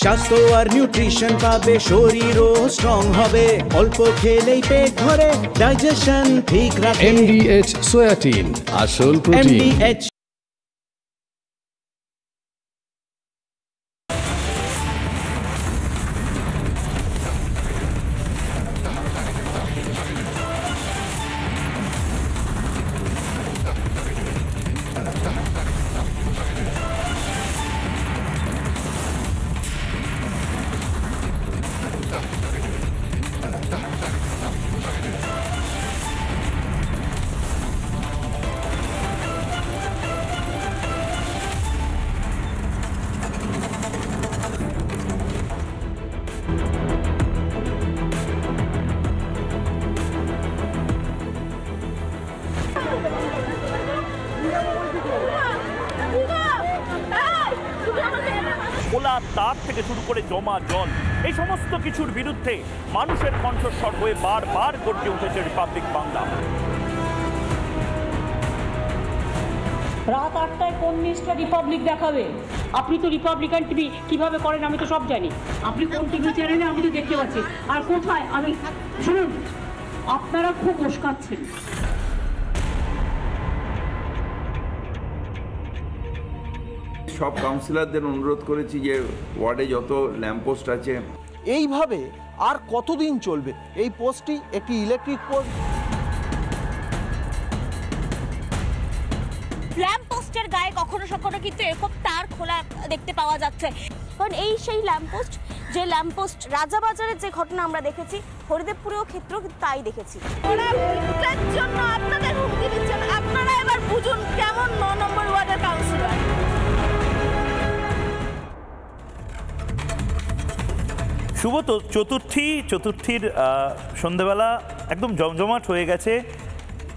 স্বাস্থ্য আর নিউট্রিশন পাবে, শরীরও স্ট্রং হবে, অল্প খেলেই পেট ভরে ডাইজেশন ঠিক রাখে। MDH সোয়াটিন, আসল প্রোটিন। MDH খোলা তার থেকে শুরু করে জমা জল, এই সমস্ত কিছুর বিরুদ্ধে মানুষের কণ্ঠস্বর হয়ে বারবার গর্জে উঠেছে রিপাবলিক বাংলা। রাত 8টায় কোন নিউজটা রিপাবলিক দেখাবে? আপনি তো রিপাবলিকান টিভি কিভাবে করেন আমি তো সব জানি। আপনি কোন টিভি চ্যানেলে আমি তো দেখতে পাচ্ছি। আর কোথায় আমি শুনুন, আপনারা খুব উস্কাচ্ছেন। সব কাউন্সিলরদের অনুরোধ করেছি যে ওয়ার্ডে যত ল্যাম্পপোস্ট আছে, এইভাবে আর কতদিন চলবে? এই পোস্টটি একটি ইলেকট্রিক পোস্ট। ল্যাম্পপোস্টের গায়ে কখনো কখনো কিন্তু এরকম তার খোলা দেখতে পাওয়া যাচ্ছে, কারণ এই সেই ল্যাম্পপোস্ট যে ল্যাম্পপোস্ট রাজাবাজারের যে ঘটনা আমরা দেখেছি, হরিদেবপুরেও ক্ষেত্রেও কিন্তু তাই দেখেছি। জন্য আপনাদের হুমকি দিচ্ছেন, আপনারা এবার বুঝুন কেমন 9 নম্বর ওয়ার্ডের কাউন্সিলর। শুভ চতুর্থীর সন্ধ্যেবেলা একদম জমজমাট হয়ে গেছে।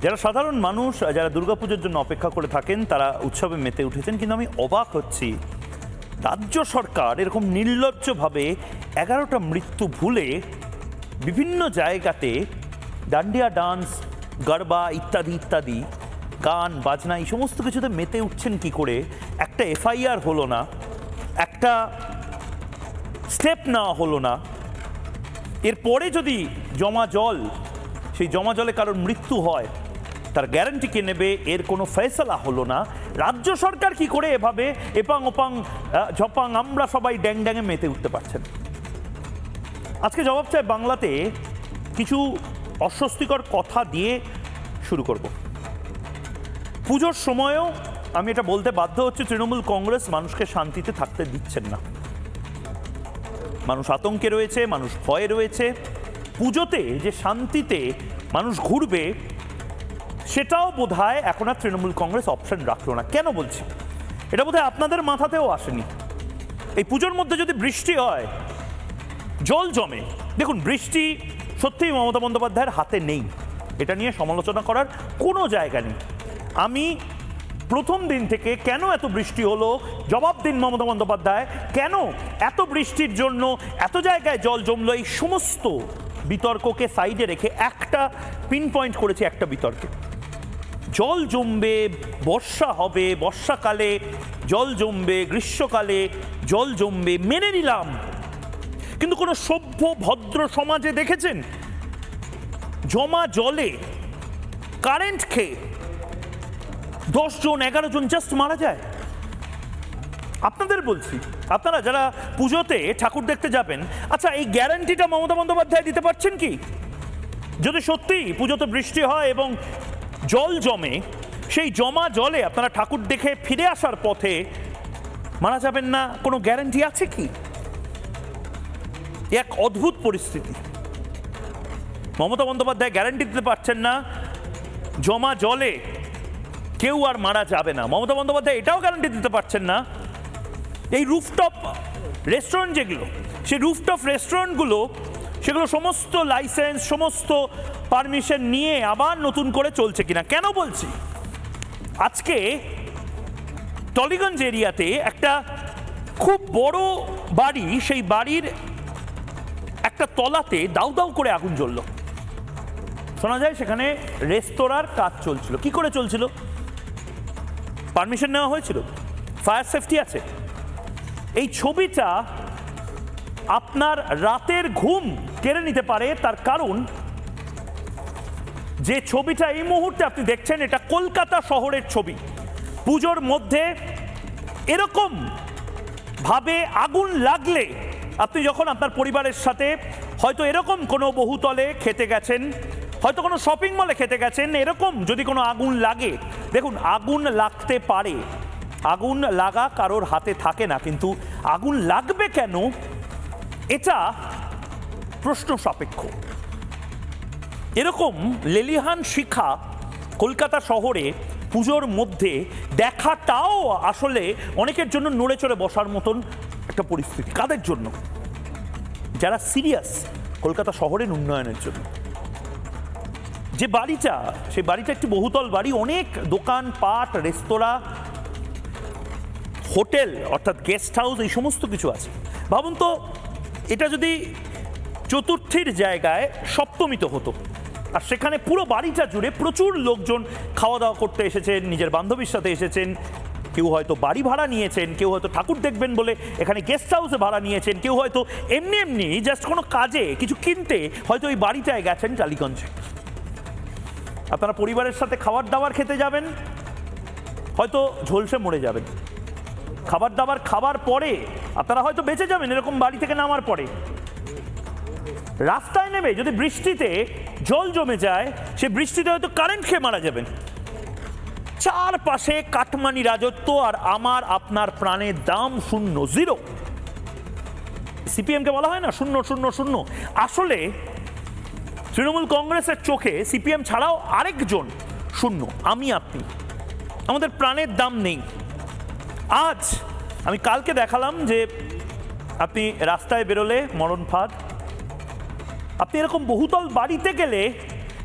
যারা সাধারণ মানুষ, যারা দুর্গাপুজোর জন্য অপেক্ষা করে থাকেন, তারা উৎসবে মেতে উঠেছেন। কিন্তু আমি অবাক হচ্ছি, রাজ্য সরকার এরকম নির্লজ্জভাবে 11টা মৃত্যু ভুলে বিভিন্ন জায়গাতে ডান্ডিয়া ডান্স, গরবা ইত্যাদি ইত্যাদি, গান বাজনা, এই সমস্ত কিছুতে মেতে উঠছেন কি করে? একটা FIR হলো না, একটা স্টেপ নেওয়া হলো না। এরপরে যদি জমা জল, সেই জমা জলে কারোর মৃত্যু হয়, তার গ্যারান্টি কে নেবে? এর কোনো ফয়সালা হলো না। রাজ্য সরকার কি করে এভাবে এপাং ওপাং ঝপাং আমরা সবাই ড্যাং ড্যাঙে মেতে উঠতে পারছেন? আজকে জবাব চাই বাংলাতে কিছু অস্বস্তিকর কথা দিয়ে শুরু করব। পুজোর সময়ও আমি এটা বলতে বাধ্য হচ্ছে, তৃণমূল কংগ্রেস মানুষকে শান্তিতে থাকতে দিচ্ছেন না। মানুষ আতঙ্কে রয়েছে, মানুষ ভয়ে রয়েছে। পুজোতে যে শান্তিতে মানুষ ঘুরবে, সেটাও বোধহয় এখন আর তৃণমূল কংগ্রেস অপশন রাখলো না। কেন বলছি? এটা বোধহয় আপনাদের মাথাতেও আসেনি। এই পুজোর মধ্যে যদি বৃষ্টি হয়, জল জমে, দেখুন বৃষ্টি সত্যিই মমতা বন্দ্যোপাধ্যায়ের হাতে নেই, এটা নিয়ে সমালোচনা করার কোনো জায়গা নেই। আমি প্রথম দিন থেকে কেন এত বৃষ্টি হলো জবাব দিন মমতা বন্দ্যোপাধ্যায়, কেন এত বৃষ্টির জন্য এত জায়গায় জল জমলো, এই সমস্ত বিতর্ককে সাইডে রেখে একটা পিন পয়েন্ট করেছি একটা বিতর্কে। জল জমবে, বর্ষা হবে, বর্ষাকালে জল জমবে, গ্রীষ্মকালে জল জমবে, মেনে নিলাম। কিন্তু কোনো সভ্য ভদ্র সমাজে দেখেছেন জমা জলে কারেন্ট খেয়ে 10 জন 11 জন জাস্ট মারা যায়? আপনাদের বলছি, আপনারা যারা পুজোতে ঠাকুর দেখতে যাবেন, আচ্ছা এই গ্যারান্টিটা মমতা বন্দ্যোপাধ্যায় দিতে পারছেন কি? যদি সত্যি পুজোতে বৃষ্টি হয় এবং জল জমে, সেই জমা জলে আপনারা ঠাকুর দেখে ফিরে আসার পথে মারা যাবেন না, কোনো গ্যারান্টি আছে কি? এক অদ্ভুত পরিস্থিতি। মমতা বন্দ্যোপাধ্যায় গ্যারান্টি দিতে পারছেন না জমা জলে কেউ আর মারা যাবে না। মমতা বন্দ্যোপাধ্যায় এটাও গ্যারান্টি দিতে পারছেন না এই রুফটপ রেস্টুরেন্ট যেগুলো, সেই রুফটপ রেস্টুরেন্টগুলো, সেগুলো সমস্ত লাইসেন্স, সমস্ত পারমিশন নিয়ে আবার নতুন করে চলছে কিনা। কেন বলছি? আজকে টলিগঞ্জ এরিয়াতে একটা খুব বড় বাড়ি, সেই বাড়ির একটা তলাতে দাউ দাউ করে আগুন জ্বলল। শোনা যায় সেখানে রেস্তোরাঁর কাজ চলছিল। কি করে চলছিল? পারমিশন নেওয়া হয়েছিল, ফায়ার সেফটি আছে। এই ছবিটা আপনার রাতের ঘুম কেড়ে নিতে পারে। তার কারণ যে ছবিটা এই মুহূর্তে আপনি দেখছেন এটা কলকাতা শহরের ছবি। পুজোর মধ্যে এরকম ভাবে আগুন লাগলে আপনি যখন আপনার পরিবারের সাথে হয়তো এরকম কোনো বহুতলে খেতে গেছেন, হয়তো কোনো শপিং মলে খেতে গেছেন, এরকম যদি কোনো আগুন লাগে, দেখুন আগুন লাগতে পারে, আগুন লাগা কারোর হাতে থাকে না, কিন্তু আগুন লাগবে কেন এটা প্রশ্ন সাপেক্ষ। এরকম লেলিহান শিখা কলকাতা শহরে পুজোর মধ্যে দেখাটাও আসলে অনেকের জন্য নড়ে চড়ে বসার মতন একটা পরিস্থিতি। কাদের জন্য? যারা সিরিয়াস কলকাতা শহরের উন্নয়নের জন্য। যে বাড়িটা, সেই বাড়িটা একটি বহুতল বাড়ি, অনেক দোকান পাট, রেস্তোরাঁ, হোটেল অর্থাৎ গেস্ট হাউস, এই সমস্ত কিছু আছে। ভাবুন তো এটা যদি চতুর্থীর জায়গায় সপ্তমীতে হতো, আর সেখানে পুরো বাড়িটা জুড়ে প্রচুর লোকজন খাওয়া দাওয়া করতে এসেছেন, নিজের বান্ধবীর সাথে এসেছেন, কেউ হয়তো বাড়ি ভাড়া নিয়েছেন, কেউ হয়তো ঠাকুর দেখবেন বলে এখানে গেস্ট হাউসে ভাড়া নিয়েছেন, কেউ হয়তো এমনি এমনি জাস্ট কোনো কাজে কিছু কিনতে হয়তো ওই বাড়িটায় গেছেন টালিগঞ্জে। আপনারা পরিবারের সাথে খাবার দাবার খেতে যাবেন, হয়তো ঝলসে মরে যাবেন। খাবার দাবার খাবার পরে আপনারা হয়তো বেঁচে যাবেন এরকম বাড়ি থেকে নামার পরে। রাস্তায় নেমে যদি বৃষ্টিতে জল জমে যায়, সে বৃষ্টিতে হয়তো কারেন্ট খেয়ে মারা যাবেন। চারপাশে কাটমানি রাজত্ব, আর আমার আপনার প্রাণের দাম শূন্য, জিরো। সিপিএমকে বলা হয় না শূন্য শূন্য শূন্য। আসলে তৃণমূল কংগ্রেসের চোখে সিপিএম ছাড়াও আরেকজন শূন্য, আমি আপনি। আমাদের প্রাণের দাম নেই। আজ আমি কালকে দেখালাম যে আপনি রাস্তায় বেরোলে মরণ ফাঁদ, আপনি এরকম বহুতল বাড়িতে গেলে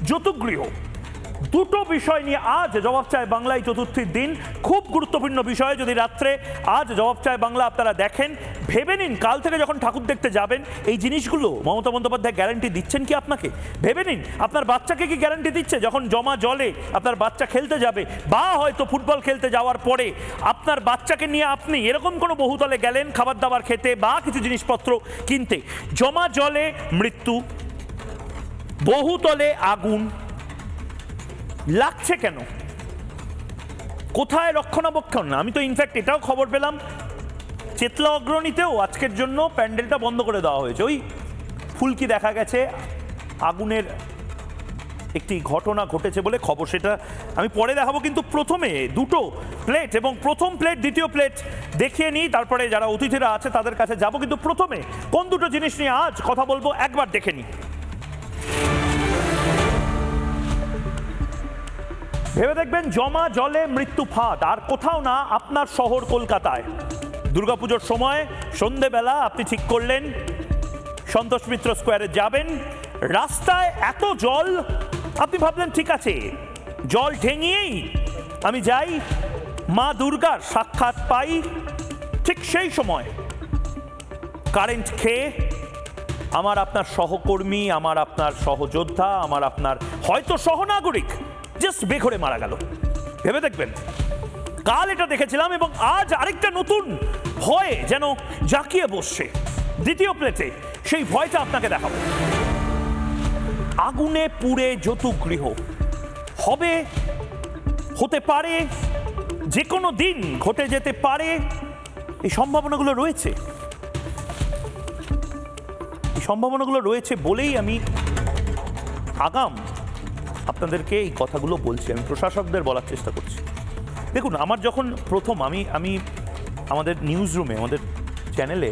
যৌতুকগৃহ, দুটো বিষয় নিয়ে আজ জবাব চায় বাংলায় চতুর্থীর দিন। খুব গুরুত্বপূর্ণ বিষয়। যদি রাত্রে আজ জবাব চায় বাংলা আপনারা দেখেন, ভেবে নিন কাল থেকে যখন ঠাকুর দেখতে যাবেন এই জিনিসগুলো মমতা বন্দ্যোপাধ্যায় গ্যারান্টি দিচ্ছেন কি আপনাকে? ভেবে নিন আপনার বাচ্চাকে কি গ্যারান্টি দিচ্ছে যখন জমা জলে আপনার বাচ্চা খেলতে যাবে, বা হয়তো ফুটবল খেলতে যাওয়ার পরে আপনার বাচ্চাকে নিয়ে আপনি এরকম কোনো বহুতলে গেলেন খাবার দাবার খেতে বা কিছু জিনিসপত্র কিনতে, জমা জলে মৃত্যু, বহুতলে আগুন লাগছে কেন? কোথায় রক্ষণাবেক্ষণ? আমি তো ইনফ্যাক্ট এটাও খবর পেলাম চেতলা অগ্রণীতেও আজকের জন্য প্যান্ডেলটা বন্ধ করে দেওয়া হয়েছে। ওই ফুলকি দেখা গেছে আগুনের একটি ঘটনা ঘটেছে বলে খবর, সেটা আমি পরে দেখাবো। কিন্তু প্রথমে দুটো প্লেট এবং প্রথম প্লেট দ্বিতীয় প্লেট দেখিয়ে নিই, তারপরে যারা অতিথিরা আছে তাদের কাছে যাব। কিন্তু প্রথমে কোন দুটো জিনিস নিয়ে আজ কথা বলবো একবার দেখে নিই। ভেবে দেখবেন, জমা জলে মৃত্যু ফাঁদ, আর কোথাও না, আপনার শহর কলকাতায়। দুর্গাপুজোর সময় সন্ধেবেলা আপনি ঠিক করলেন সন্তোষ মিত্র স্কোয়ারে যাবেন, রাস্তায় এত জল, আপনি ভাবলেন ঠিক আছে জল ঠেঙিয়েই আমি যাই, মা দুর্গার সাক্ষাৎ পাই। ঠিক সেই সময় কারেন্ট খেয়ে আমার আপনার সহকর্মী, আমার আপনার সহযোদ্ধা, আমার আপনার হয়তো সহনাগরিক জাস্ট বেঘরে মারা গেল। ভেবে দেখবেন, কাল এটা দেখেছিলাম এবং আজ আরেকটা নতুন ভয় যেন জাঁকিয়ে বসছে। দ্বিতীয় প্লেটে সেই ভয়টা আপনাকে দেখাবো। আগুনে পুড়ে যৌতুকগৃহ হবে, হতে পারে, যে কোনো দিন ঘটে যেতে পারে, এই সম্ভাবনাগুলো রয়েছে। এই সম্ভাবনাগুলো রয়েছে বলেই আমি আগাম আপনাদেরকে এই কথাগুলো বলছি, আমি প্রশাসকদের বলার চেষ্টা করছি। দেখুন, আমার যখন প্রথম আমি আমাদের নিউজ রুমে, আমাদের চ্যানেলে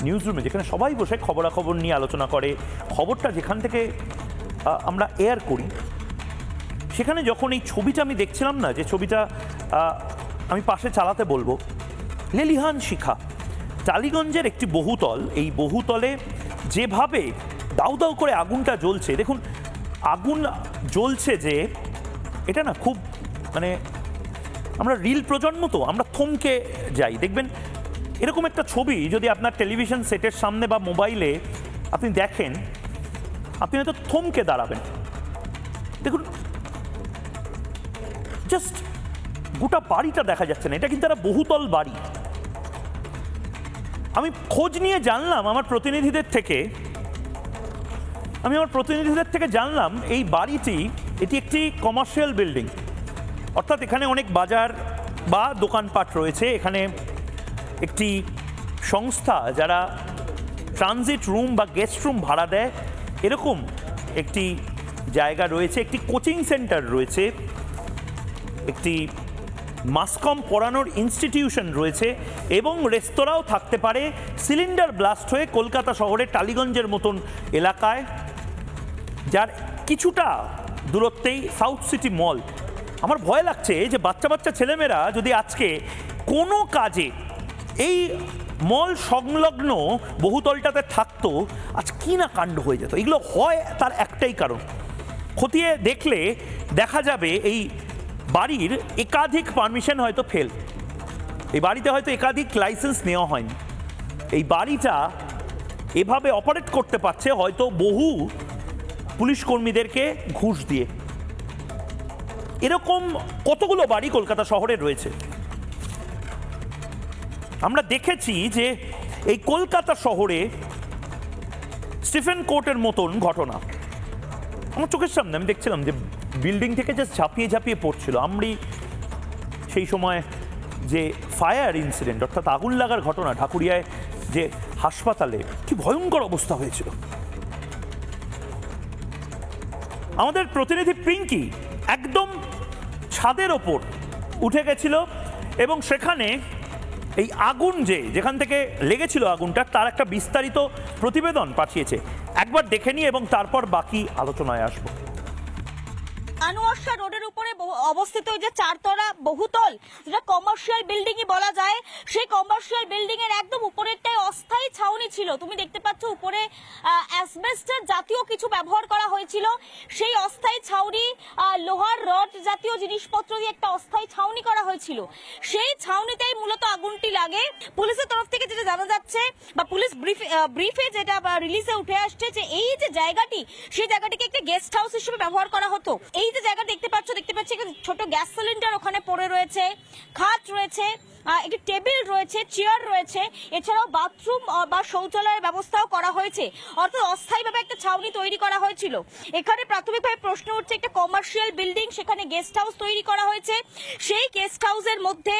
নিউজ রুমে যেখানে সবাই বসে খবরাখবর নিয়ে আলোচনা করে, খবরটা যেখান থেকে আমরা এয়ার করি, সেখানে যখন এই ছবিটা আমি দেখছিলাম না, যে ছবিটা আমি পাশে চালাতে বলবো, লেলিহান শিখা টালিগঞ্জের একটি বহুতল, এই বহুতলে যেভাবে দাউ দাউ করে আগুনটা জ্বলছে, দেখুন আগুন জ্বলছে যে এটা না খুব মানে আমরা রিল প্রজন্ম তো আমরা থমকে যাই। দেখবেন এরকম একটা ছবি যদি আপনার টেলিভিশন সেটের সামনে বা মোবাইলে আপনি দেখেন, আপনি হয়তো থমকে দাঁড়াবেন। দেখুন জাস্ট গোটা বাড়িটা দেখা যাচ্ছে না, এটা কিন্তু একটা বহুতল বাড়ি। আমি খোঁজ নিয়ে জানলাম আমার প্রতিনিধিদের থেকে জানলাম এই বাড়িটি এটি একটি কমার্শিয়াল বিল্ডিং, অর্থাৎ এখানে অনেক বাজার বা দোকানপাট রয়েছে। এখানে একটি সংস্থা যারা ট্রানজিট রুম বা গেস্ট রুম ভাড়া দেয় এরকম একটি জায়গা রয়েছে, একটি কোচিং সেন্টার রয়েছে, একটি মাসকম পড়ানোর ইনস্টিটিউশন রয়েছে এবং রেস্তোরাঁও থাকতে পারে সিলিন্ডার ব্লাস্ট হয়ে কলকাতা শহরের টালিগঞ্জের মতন এলাকায়, যার কিছুটা দূরত্বেই সাউথ সিটি মল। আমার ভয় লাগছে যে বাচ্চা বাচ্চা ছেলেমেয়েরা যদি আজকে কোনো কাজে এই মল সংলগ্ন বহুতলটাতে থাকতো, আজ কি না কাণ্ড হয়ে যেত। এগুলো হয় তার একটাই কারণ, খতিয়ে দেখলে দেখা যাবে এই বাড়ির একাধিক পারমিশন হয়তো ফেল, এই বাড়িতে হয়তো একাধিক লাইসেন্স নেওয়া হয়নি, এই বাড়িটা এভাবে অপারেট করতে পারছে হয়তো বহু পুলিশ কর্মীদেরকে ঘুষ দিয়ে। এরকম কতগুলো বাড়ি কলকাতা শহরে রয়েছে। আমরা দেখেছি যে এই কলকাতা শহরে স্টিফেন কোর্টের মতন ঘটনা আমার চোখের সামনে আমি দেখছিলাম যে বিল্ডিং থেকে জাস্ট ঝাঁপিয়ে ঝাঁপিয়ে পড়ছিল। আমি সেই সময় যে ফায়ার ইনসিডেন্ট অর্থাৎ আগুন লাগার ঘটনা ঢাকুরিয়ায়, যে হাসপাতালে কি ভয়ঙ্কর অবস্থা হয়েছিল। আমাদের প্রতিনিধি পিঙ্কি একদম ছাদের ওপর উঠে গেছিল এবং সেখানে এই আগুন যেখান থেকে লেগেছিল আগুনটা তার একটা বিস্তারিত প্রতিবেদন পাঠিয়েছে। একবার দেখে নিই এবং তারপর বাকি আলোচনায় আসবো। আনোয়ার শাহ রোডের উপরে অবস্থিত যে চারতলা বহুতল, যেটা কমার্শিয়াল বিল্ডিংই বলা যায়, সেই কমার্শিয়াল বিল্ডিং এর একদম উপরেরটাই অস্থায়ী ছাউনি ছিল। তুমি দেখতে পাচ্ছ উপরে অ্যাসবেস্টস জাতীয় কিছু ব্যবহার করা হয়েছিল। সেই অস্থায়ী ছাউনি লোহার রড জাতীয় জিনিসপত্র দিয়ে একটা অস্থায়ী ছাউনি করা হয়েছিল। সেই ছাউনিতেই মূলত আগুনটি লাগে। পুলিশের তরফ থেকে যেটা জানা যাচ্ছে বা পুলিশ ব্রিফে যেটা রিলিজে উঠে আসছে যে এই যে জায়গাটি, সেই জায়গাটিকে একটা গেস্ট হাউস হিসেবে ব্যবহার করা হতো। এই যে জায়গা দেখতে পাচ্ছি ছোট গ্যাস সিলিন্ডার ওখানে পড়ে রয়েছে, খাট রয়েছে, একটি টেবিল রয়েছে, চেয়ার রয়েছে, এছাড়াও বাথরুম বা শৌচালয়ের ব্যবস্থাও করা হয়েছে। অর্থাৎ অস্থায়ীভাবে একটা ছাউনি তৈরি করা হয়েছিল। এখানে প্রাথমিকভাবে প্রশ্ন উঠছে, একটা কমার্শিয়াল বিল্ডিং, সেখানে গেস্ট হাউস তৈরি করা হয়েছে, সেই গেস্ট হাউসের মধ্যে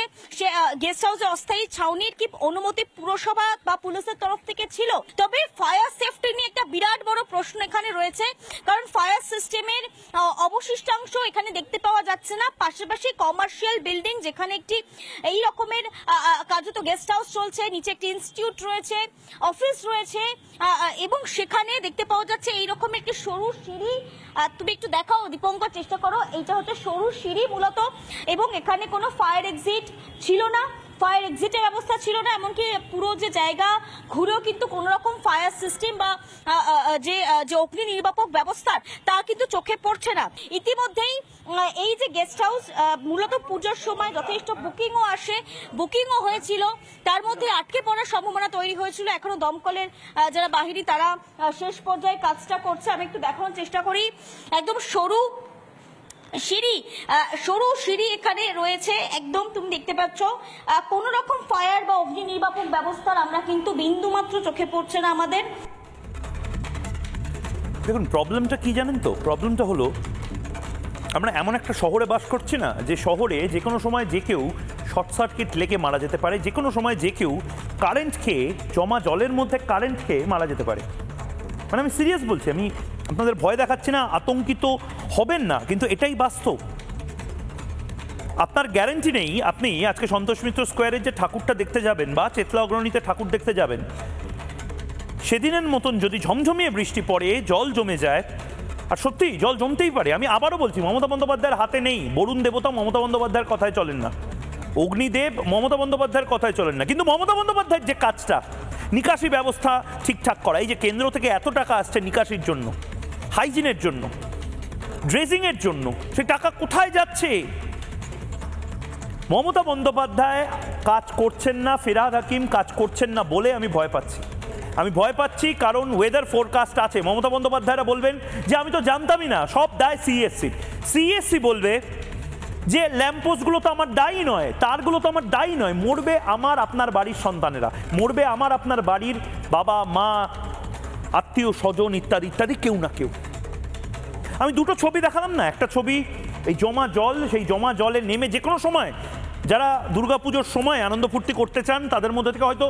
গেস্ট হাউসের অস্থায়ী ছাউনির কি অনুমতি পুরসভা বা পুলিশের তরফ থেকে ছিল? তবে ফায়ার সেফটি নিয়ে একটা বিরাট বড় প্রশ্ন এখানে রয়েছে, কারণ ফায়ার সিস্টেমের অবশিষ্টাংশ এখানে দেখতে পাওয়া যাচ্ছে না। পাশাপাশি কমার্শিয়াল বিল্ডিং যেখানে একটি এই রকমের কার্যত গেস্ট হাউস চলছে, নিচে একটি ইনস্টিটিউট রয়েছে, অফিস রয়েছে এবং সেখানে দেখতে পাওয়া যাচ্ছে এইরকম একটি সরু সিঁড়ি। তুমি একটু দেখাও দীপঙ্কর, চেষ্টা করো। এইটা হচ্ছে সরু সিঁড়ি মূলত, এবং এখানে কোনো ফায়ার এক্সিট ছিল না, ফায়ার এক্সিটের ব্যবস্থা ছিল না। এমনকি পুরো যে জায়গা ঘুরেও কিন্তু কোনো রকম ফায়ার সিস্টেম বা যে অগ্নি নির্বাপক ব্যবস্থা তা কিন্তু চোখে পড়ছে না। ইতিমধ্যেই এই যে গেস্ট হাউস মূলত পুজোর সময় যথেষ্ট বুকিংও আসে, বুকিংও হয়েছিল, তার মধ্যে আটকে পড়ার সম্ভাবনা তৈরি হয়েছিল। এখনো দমকলের যারা বাহিনী তারা শেষ পর্যায়ে কাজটা করছে। আমি একটু দেখানোর চেষ্টা করি। একদম সরু সিঁড়ি এখানে রয়েছে, একদম তুমি দেখতে পাচ্ছ। কোন রকম ফায়ার বা অগ্নি নির্বাপক ব্যবস্থার আমরা কিন্তু বিন্দু মাত্র চোখে পড়ছে না আমাদের। দেখুন, প্রবলেমটা কি জানেন তো? প্রবলেমটা হলো আমরা এমন একটা শহরে বাস করছি না, যে শহরে যে কোনো সময় যে কেউ শর্ট সার্কিট লেগে মারা যেতে পারে, যে কোনো সময় যে কেউ কারেন্ট খেয়ে, জমা জলের মধ্যে কারেন্ট খেয়ে মারা যেতে পারে। মানে আমি সিরিয়াস বলছি, আমি আপনাদের ভয় দেখাচ্ছি না, আতঙ্কিত হবেন না, কিন্তু এটাই বাস্তব। আপনার গ্যারেন্টি নেই আপনি আজকে সন্তোষ মিত্র স্কোয়ারের যে ঠাকুরটা দেখতে যাবেন বা চেতলা অগ্রণীতে ঠাকুর দেখতে যাবেন, সেদিনের মতন যদি ঝমঝমিয়ে বৃষ্টি পড়ে, জল জমে যায়, আর সত্যি জল জমতেই পারে। আমি আবারও বলছি, মমতা বন্দ্যোপাধ্যায়ের হাতে নেই। বরুণ দেবতা মমতা বন্দ্যোপাধ্যায়ের কথায় চলেন না, অগ্নিদেব মমতা বন্দ্যোপাধ্যায়ের কথায় চলেন না, কিন্তু মমতা বন্দ্যোপাধ্যায়ের যে কাজটা, নিকাশি ব্যবস্থা ঠিকঠাক করা, এই যে কেন্দ্র থেকে এত টাকা আসছে নিকাশির জন্য, হাইজিনের জন্য, ড্রেজিংয়ের জন্য, সেই টাকা কোথায় যাচ্ছে? মমতা বন্দ্যোপাধ্যায় কাজ করছেন না, ফিরহাদ হাকিম কাজ করছেন না বলে আমি ভয় পাচ্ছি। আমি ভয় পাচ্ছি কারণ ওয়েদার ফোরকাস্ট আছে। মমতা বন্দ্যোপাধ্যায়রা বলবেন যে আমি তো জানতামই না, সব দায় সিএসসি। সিএসসি বলবে যে ল্যাম্পপোস্টগুলো তো আমার দায়ী নয়, তারগুলো তো আমার দায়ী নয়, মরবে আমার আপনার বাড়ির সন্তানেরা, মরবে আমার আপনার বাড়ির বাবা মা আত্মীয় স্বজন ইত্যাদি ইত্যাদি, কেউ না কেউ। আমি দুটো ছবি দেখালাম না, একটা ছবি এই জমা জল, সেই জমা জলে নেমে যে কোনো সময় যারা দুর্গাপুজোর সময় আনন্দ ফুর্তি করতে চান তাদের মধ্যে থেকে হয়তো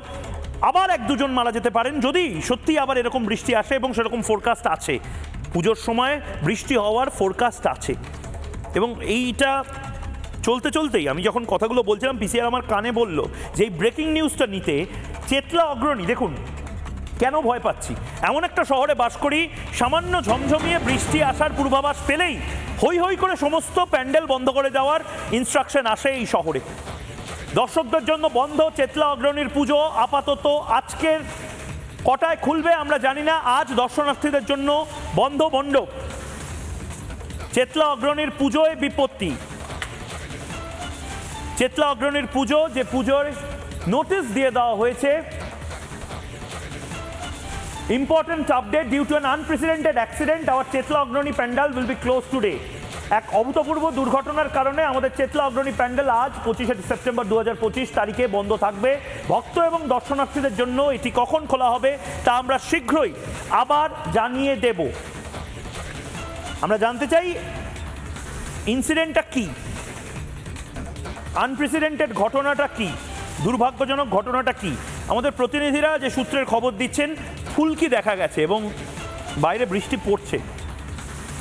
আবার এক দুজন মারা যেতে পারেন যদি সত্যি আবার এরকম বৃষ্টি আসে, এবং সেরকম ফোরকাস্ট আছে, পুজোর সময় বৃষ্টি হওয়ার ফোরকাস্ট আছে। এবং এইটা চলতে চলতেই আমি যখন কথাগুলো বলছিলাম, পিসিআর আমার কানে বলল যে এই ব্রেকিং নিউজটা নিতে চেতলা অগ্রণী, দেখুন কেন ভয় পাচ্ছি, এমন একটা শহরে বাস করি, সামান্য ঝমঝমিয়ে বৃষ্টি আসার পূর্বাভাস পেলেই হই হই করে সমস্ত প্যান্ডেল বন্ধ করে দেওয়ার ইনস্ট্রাকশন আসে এই শহরে। দর্শকদের জন্য বন্ধ চেতলা অগ্রণীর পুজো, আপাতত আজকের কটায় খুলবে আমরা জানি না, আজ দর্শনার্থীদের জন্য বন্ধ মণ্ডপ। চেতলা অগ্রণীর পুজোয় বিপত্তি, চেতলা অগ্রণীর পুজো, যে পুজোর নোটিশ দিয়ে দেওয়া হয়েছে, important update, due to an unprecedented accident our Chetla Agrani pandal will be close today. এক অভূতপূর্ব দুর্ঘটনার কারণে আমাদের চেতলা অগ্রণী প্যান্ডেল আজ 25 সেপ্টেম্বর 2025 তারিখে বন্ধ থাকবে। ভক্ত এবং দর্শনার্থীদের জন্য এটি কখন খোলা হবে তা আমরা শীঘ্রই আবার জানিয়ে দেব। আমরা জানতে চাই ইনসিডেন্টটা কি, আনপ্রেসিডেন্টেড ঘটনাটা কি, দুর্ভাগ্যজনক ঘটনাটা কি। আমাদের প্রতিনিধিরা যে সূত্রের খবর দিচ্ছেন, ফুলকি দেখা গেছে এবং বাইরে বৃষ্টি পড়ছে।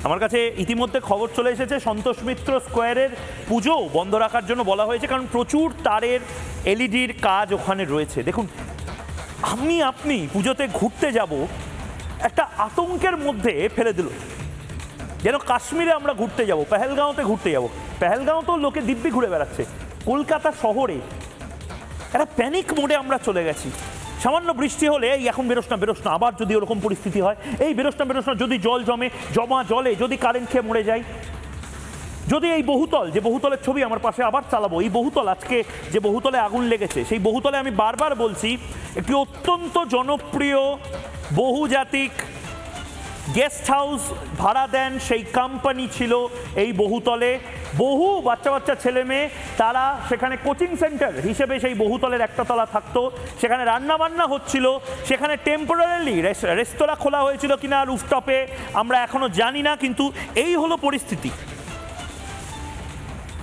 আমার কাছে ইতিমধ্যে খবর চলে এসেছে সন্তোষ মিত্র স্কোয়ারের পুজো বন্ধ রাখার জন্য বলা হয়েছে, কারণ প্রচুর তারের এলইডির কাজ ওখানে রয়েছে। দেখুন, আপনি পুজোতে ঘুরতে যাব একটা আতঙ্কের মধ্যে ফেলে দিল, যেন কাশ্মীরে আমরা ঘুরতে যাব, পেহেলগাঁওতে ঘুরতে যাব। পেহেলগাঁওতেও লোকে দিব্যি ঘুরে বেড়াচ্ছে, কলকাতা শহরে একটা প্যানিক মোডে আমরা চলে গেছি। সামান্য বৃষ্টি হলে এই এখন বেরোস না, আবার যদি ওরকম পরিস্থিতি হয়, এই বেরোস না, যদি জল জমা জলে যদি কারেন্ট খেয়ে মরে যায়, যদি এই বহুতল, যে বহুতলের ছবি আমার পাশে আবার চালাবো, এই বহুতল আজকে যে বহুতলে আগুন লেগেছে, সেই বহুতলে আমি বারবার বলছি একটি অত্যন্ত জনপ্রিয় বহুজাতিক গেস্ট হাউস ভাড়া দেন সেই কোম্পানি ছিল এই বহুতলে। বহু বাচ্চা ছেলে মেয়ে তারা সেখানে কোচিং সেন্টার হিসেবে সেই বহুতলের একটা তলা থাকতো, সেখানে রান্নাবান্না হচ্ছিল, সেখানে টেম্পোরারিলি রেস্তোরাঁ খোলা হয়েছিল কিনা রুফটপে আমরা এখনো জানি না, কিন্তু এই হলো পরিস্থিতি।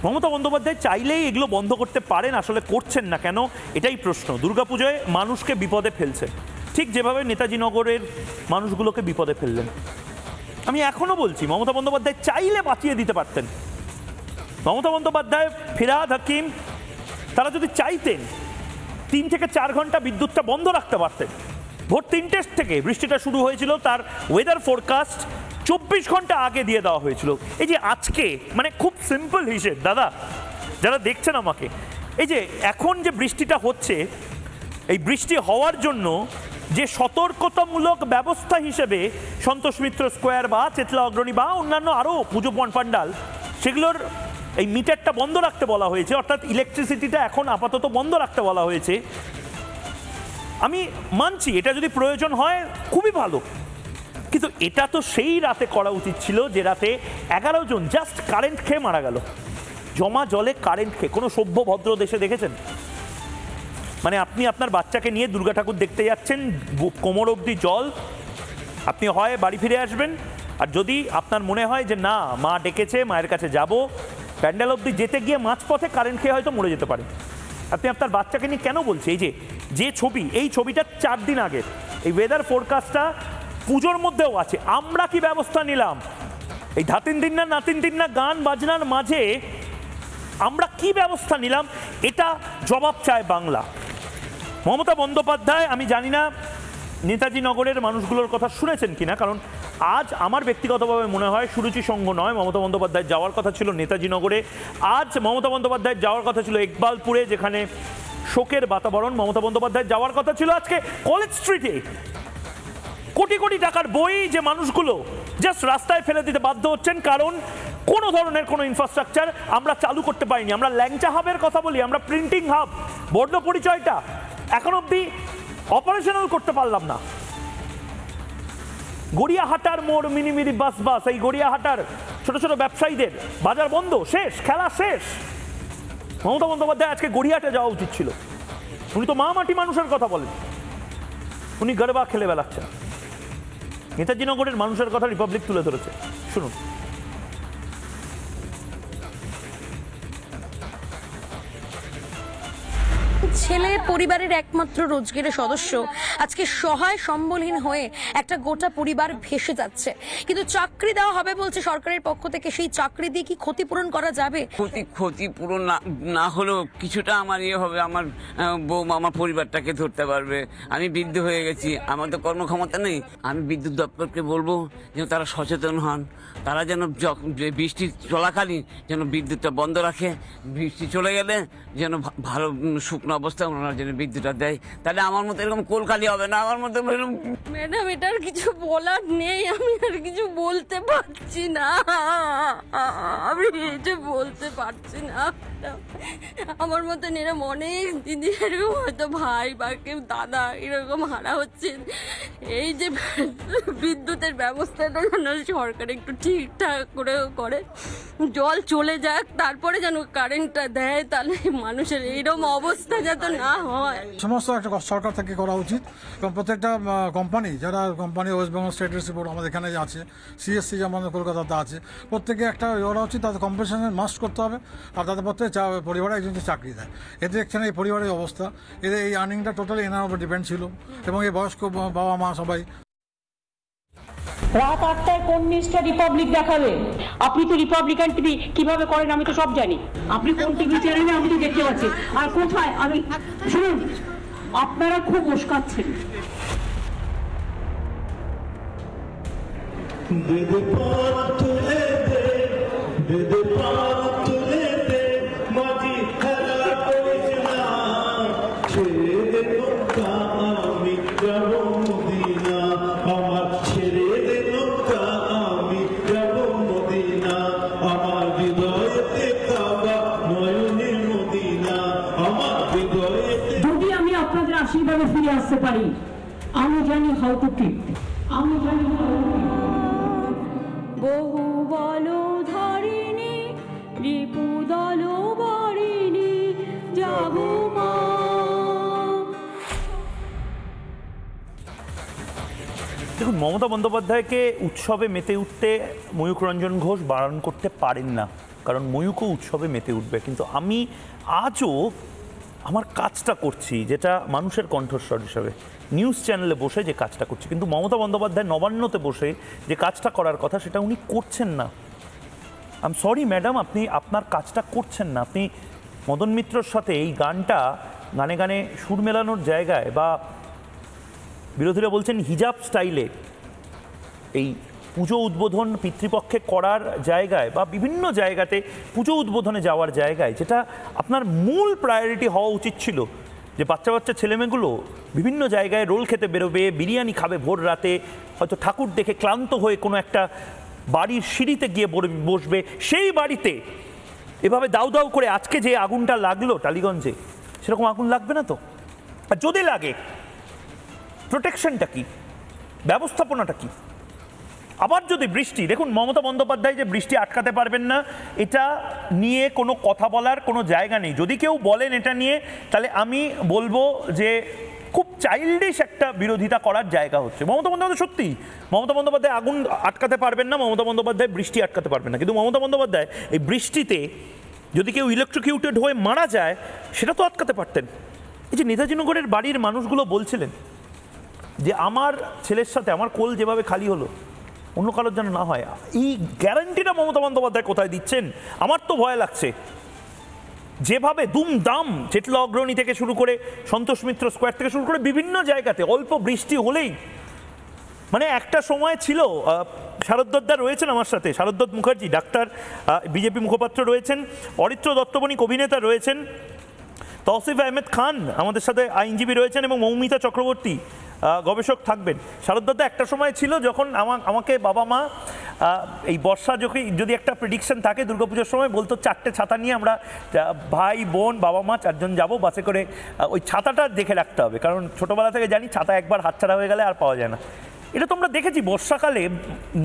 মমতা বন্দ্যোপাধ্যায় চাইলেই এগুলো বন্ধ করতে পারেন, আসলে করছেন না কেন এটাই প্রশ্ন। দুর্গাপুজোয় মানুষকে বিপদে ফেলছে, ঠিক যেভাবে নেতাজি নগরের মানুষগুলোকে বিপদে ফেললেন। আমি এখনো বলছি মমতা বন্দ্যোপাধ্যায় চাইলে বাঁচিয়ে দিতে পারতেন। মমতা বন্দ্যোপাধ্যায়, ফিরহাদ হাকিম, তারা যদি চাইতেন 3 থেকে 4 ঘন্টা বিদ্যুৎটা বন্ধ রাখতে পারতেন। ভোর 3টে থেকে বৃষ্টিটা শুরু হয়েছিল, তার ওয়েদার ফোরকাস্ট 24 ঘন্টা আগে দিয়ে দেওয়া হয়েছিল। এই যে আজকে, মানে খুব সিম্পল হিসেব দাদা যারা দেখছেন আমাকে, এই যে এখন যে বৃষ্টিটা হচ্ছে, এই বৃষ্টি হওয়ার জন্য যে সতর্কতামূলক ব্যবস্থা হিসেবে সন্তোষ মিত্র স্কোয়ার বা চেতলা অগ্রণী বা অন্যান্য আরও পুজো পান্ডাল, সেগুলোর এই মিটারটা বন্ধ রাখতে বলা হয়েছে, অর্থাৎ ইলেকট্রিসিটিটা এখন আপাতত বন্ধ রাখতে বলা হয়েছে। আমি মানছি এটা যদি প্রয়োজন হয় খুবই ভালো, কিন্তু এটা তো সেই রাতে করা উচিত ছিল যে রাতে 11 জন জাস্ট কারেন্ট খেয়ে মারা গেল, জমা জলে কারেন্ট খেয়ে। কোনো সভ্য ভদ্র দেশে দেখেছেন? মানে আপনি আপনার বাচ্চাকে নিয়ে দুর্গা ঠাকুর দেখতে যাচ্ছেন, কোমর অবধি জল, আপনি হয় বাড়ি ফিরে আসবেন, আর যদি আপনার মনে হয় যে না মা ডেকেছে, মায়ের কাছে যাব, প্যান্ডেল অবধি যেতে গিয়ে মাঝপথে কারেন্ট খেয়ে হয়তো মরে যেতে পারে। আপনি আপনার বাচ্চাকে নিয়ে কেন বলছি? এই যে ছবি, এই ছবিটা 4 দিন আগে, এই ওয়েদার ফোরকাস্টটা পুজোর মধ্যেও আছে। আমরা কি ব্যবস্থা নিলাম এই ধাতিন দিন না নাতিন দিন না গান বাজনার মাঝে? আমরা কি ব্যবস্থা নিলাম? এটা জবাব চায় বাংলা। মমতা বন্দ্যোপাধ্যায়, আমি জানি না নেতাজি নগরের মানুষগুলোর কথা শুনেছেন কিনা, কারণ আজ আমার ব্যক্তিগতভাবে মনে হয় সুরুচি সংঘ নয়, মমতা বন্দ্যোপাধ্যায় যাওয়ার কথা ছিল নেতাজি নগরে। আজ মমতা বন্দ্যোপাধ্যায় যাওয়ার কথা ছিল ইকবালপুরে, যেখানে শোকের বাতাবরণ। মমতা বন্দ্যোপাধ্যায় যাওয়ার কথা ছিল আজকে কলেজ স্ট্রিটে। কোটি কোটি টাকার বই যে মানুষগুলো জাস্ট রাস্তায় ফেলে দিতে বাধ্য হচ্ছেন, কারণ কোনো ধরনের কোনো ইনফ্রাস্ট্রাকচার আমরা চালু করতে পারিনি। আমরা ল্যাংচা হাবের কথা বলি, আমরা প্রিন্টিং হাব, বর্ণ পরিচয়টা এখন অবধি অপারেশনাল করতে পারলাম না। গড়িয়াহাটার মোড় মিনিমিনি বাস বাস, এই গড়িয়াহাটার ছোট ছোট ব্যবসায়ীদের বাজার বন্ধ, শেষ, খেলা শেষ। মমতা বন্দ্যোপাধ্যায় আজকে গড়িয়াহাটে যাওয়া উচিত ছিল। উনি তো মা মাটি মানুষের কথা বলেন, উনি গরবা খেলে বেড়াচ্ছেন। নেতাজি নগরের মানুষের কথা রিপাবলিক তুলে ধরেছে, শুনুন। ছেলে পরিবারের একমাত্র রোজগারের সদস্য আজকে সহায় সম্বলহীন হয়ে একটা গোটা পরিবার ভেসে যাচ্ছে, কিন্তু চাকরি দেওয়া হবে বলছে সরকারের পক্ষ থেকে। সেই চাকরি দিয়ে কি ক্ষতিপূরণ করা যাবে? ক্ষতিপূরণ না হলেও কিছুটা আমার ইয়ে হবে, আমার বউ আমার পরিবারটাকে ধরতে পারবে। আমি বৃদ্ধ হয়ে গেছি, আমার তো কর্মক্ষমতা নেই। আমি বিদ্যুৎ দপ্তরকে বলবো যেন তারা সচেতন হন, তারা যেন বৃষ্টি চলাকালীন যেন বিদ্যুৎটা বন্ধ রাখে, বৃষ্টি চলে গেলে যেন ভালো শুকনো অবস্থা ওনারা যেন বিদ্যুৎটা দেয়, তাহলে আমার মতো এরকম কোলকালি হবে না। আমার মতো ম্যাডাম এটার কিছু বলার নেই, আমি আর কিছু বলতে পারছি না, আমি কিছু বলতে পারছি না। আমার মতন এরকম অনেক দিদি এরকম হয়তো ভাই বা কেউ দাদা এরকম হারা হচ্ছেন। এই যে বিদ্যুতের ব্যবস্থাটা যেন সরকার একটু ঠিকঠাক করে, জল চলে যাক তারপরে যেন কারেন্টটা দেয়, তাহলে মানুষের এইরকম অবস্থা যাতে না হয়। সমস্ত একটা সরকার থেকে করা উচিত, এবং প্রত্যেকটা কোম্পানি, যারা company West Bengal state report আমাদের এখানে আছে, সিএসসি যেমন কলকাতাতে আছে, প্রত্যেকে একটা করা উচিত, তাদের কম্পেনসেশন মাস্ট করতে হবে, আর তাদের প্রত্যেক পরিবারে একজনকে চাকরি দেয়। এতে এখানে এই পরিবারের অবস্থা, এদের এই আর্নিংটা টোটালি এনার উপর ডিপেন্ড ছিল, এবং এই বয়স্ক বাবা মা সবাই। রাত 8টায় কোন নিউজটা রিপাবলিক দেখাবে? আপনি তো রিপাবলিকান টিভি কিভাবে করেন আমি তো সব জানি। আপনি কোন টিভি চ্যানেলে আমি তো দেখতে পাচ্ছি, আর কোথায় আমি শুনুন, আপনারা খুব উস্কাচ্ছেন। যদি আমি আপনাদের আশীর্বাদে ফিরে আসতে পারি, আমি জানি হাউ টু টিপ, আমি জানি বহু বলো ধরিনি রিপু দল বাড়িনি যাব মা। দেখুন, মমতা বন্দ্যোপাধ্যায়কে উৎসবে মেতে উঠতে ময়ূক রঞ্জন ঘোষ বারণ করতে পারেন না, কারণ ময়ূকও উৎসবে মেতে উঠবে। কিন্তু আমি আজও আমার কাজটা করছি, যেটা মানুষের কণ্ঠস্বর হিসাবে নিউজ চ্যানেলে বসে যে কাজটা করছি, কিন্তু মমতা বন্দ্যোপাধ্যায় নবান্নতে বসে যে কাজটা করার কথা সেটা উনি করছেন না। আই এম সরি ম্যাডাম, আপনি আপনার কাজটা করছেন না। আপনি মদন মিত্রর সাথে এই গানটা গানে গানে সুর মেলানোর জায়গায়, বা বিরোধীরা বলছেন হিজাব স্টাইলে এই পুজো উদ্বোধন পিতৃপক্ষে করার জায়গায়, বা বিভিন্ন জায়গাতে পুজো উদ্বোধনে যাওয়ার জায়গায়, যেটা আপনার মূল প্রায়োরিটি হওয়া উচিত ছিল, যে বাচ্চা বাচ্চা ছেলেমেয়েগুলো বিভিন্ন জায়গায় রোল খেতে বেরোবে, বিরিয়ানি খাবে ভোর রাতে, হয়তো ঠাকুর দেখে ক্লান্ত হয়ে কোনো একটা বাড়ির সিঁড়িতে গিয়ে বসবে, সেই বাড়িতে এভাবে দাউ দাউ করে আজকে যে আগুনটা লাগলো টালিগঞ্জে, সেরকম আগুন লাগবে না তো? আর যদি লাগে, প্রোটেকশনটা কি, ব্যবস্থাপনাটা কি? আবার যদি বৃষ্টি, দেখুন মমতা বন্দ্যোপাধ্যায় যে বৃষ্টি আটকাতে পারবেন না এটা নিয়ে কোনো কথা বলার কোনো জায়গা নেই। যদি কেউ বলেন এটা নিয়ে, তাহলে আমি বলবো যে খুব চাইল্ডিশ একটা বিরোধিতা করার জায়গা হচ্ছে। মমতা বন্দ্যোপাধ্যায় সত্যি, মমতা বন্দ্যোপাধ্যায় আগুন আটকাতে পারবেন না, মমতা বন্দ্যোপাধ্যায় বৃষ্টি আটকাতে পারবেন না, কিন্তু মমতা বন্দ্যোপাধ্যায় এই বৃষ্টিতে যদি কেউ ইলেকট্রিকিউটেড হয়ে মারা যায় সেটা তো আটকাতে পারতেন। এই যে নেতাজি নগরের বাড়ির মানুষগুলো বলছিলেন যে আমার ছেলের সাথে আমার কোল যেভাবে খালি হলো অন্য কারোর যেন না হয়, এই গ্যারান্টিটা মমতা বন্দ্যোপাধ্যায় কোথায় দিচ্ছেন? আমার তো ভয় লাগছে। যেভাবে দুমদাম জেটলা অগ্রণী থেকে শুরু করে সন্তোষ মিত্র স্কোয়ার থেকে শুরু করে বিভিন্ন জায়গাতে অল্প বৃষ্টি হলেই, মানে একটা সময় ছিল, শারদ্দা রয়েছেন আমার সাথে, শারদ্দত্ত মুখার্জি ডাক্তার, বিজেপি মুখপাত্র রয়েছেন, অরিত্র দত্তবণিক অভিনেতা রয়েছেন, তৌসিফ আহমেদ খান আমাদের সাথে আইনজীবী রয়েছেন, এবং মৌমিতা চক্রবর্তী গবেষক থাকবেন। শারদ্দাতে একটা সময় ছিল যখন আমাকে বাবা মা এই বর্ষা যদি একটা প্রেডিকশন থাকে দুর্গাপুজোর সময়, বলতো 4টে ছাতা নিয়ে আমরা ভাই বোন বাবা মা 4 জন যাবো বাসে করে, ওই ছাতাটা দেখে রাখতে হবে, কারণ ছোটোবেলা থেকে জানি ছাতা একবার হাতছাড়া হয়ে গেলে আর পাওয়া যায় না। এটা তো আমরা দেখেছি বর্ষাকালে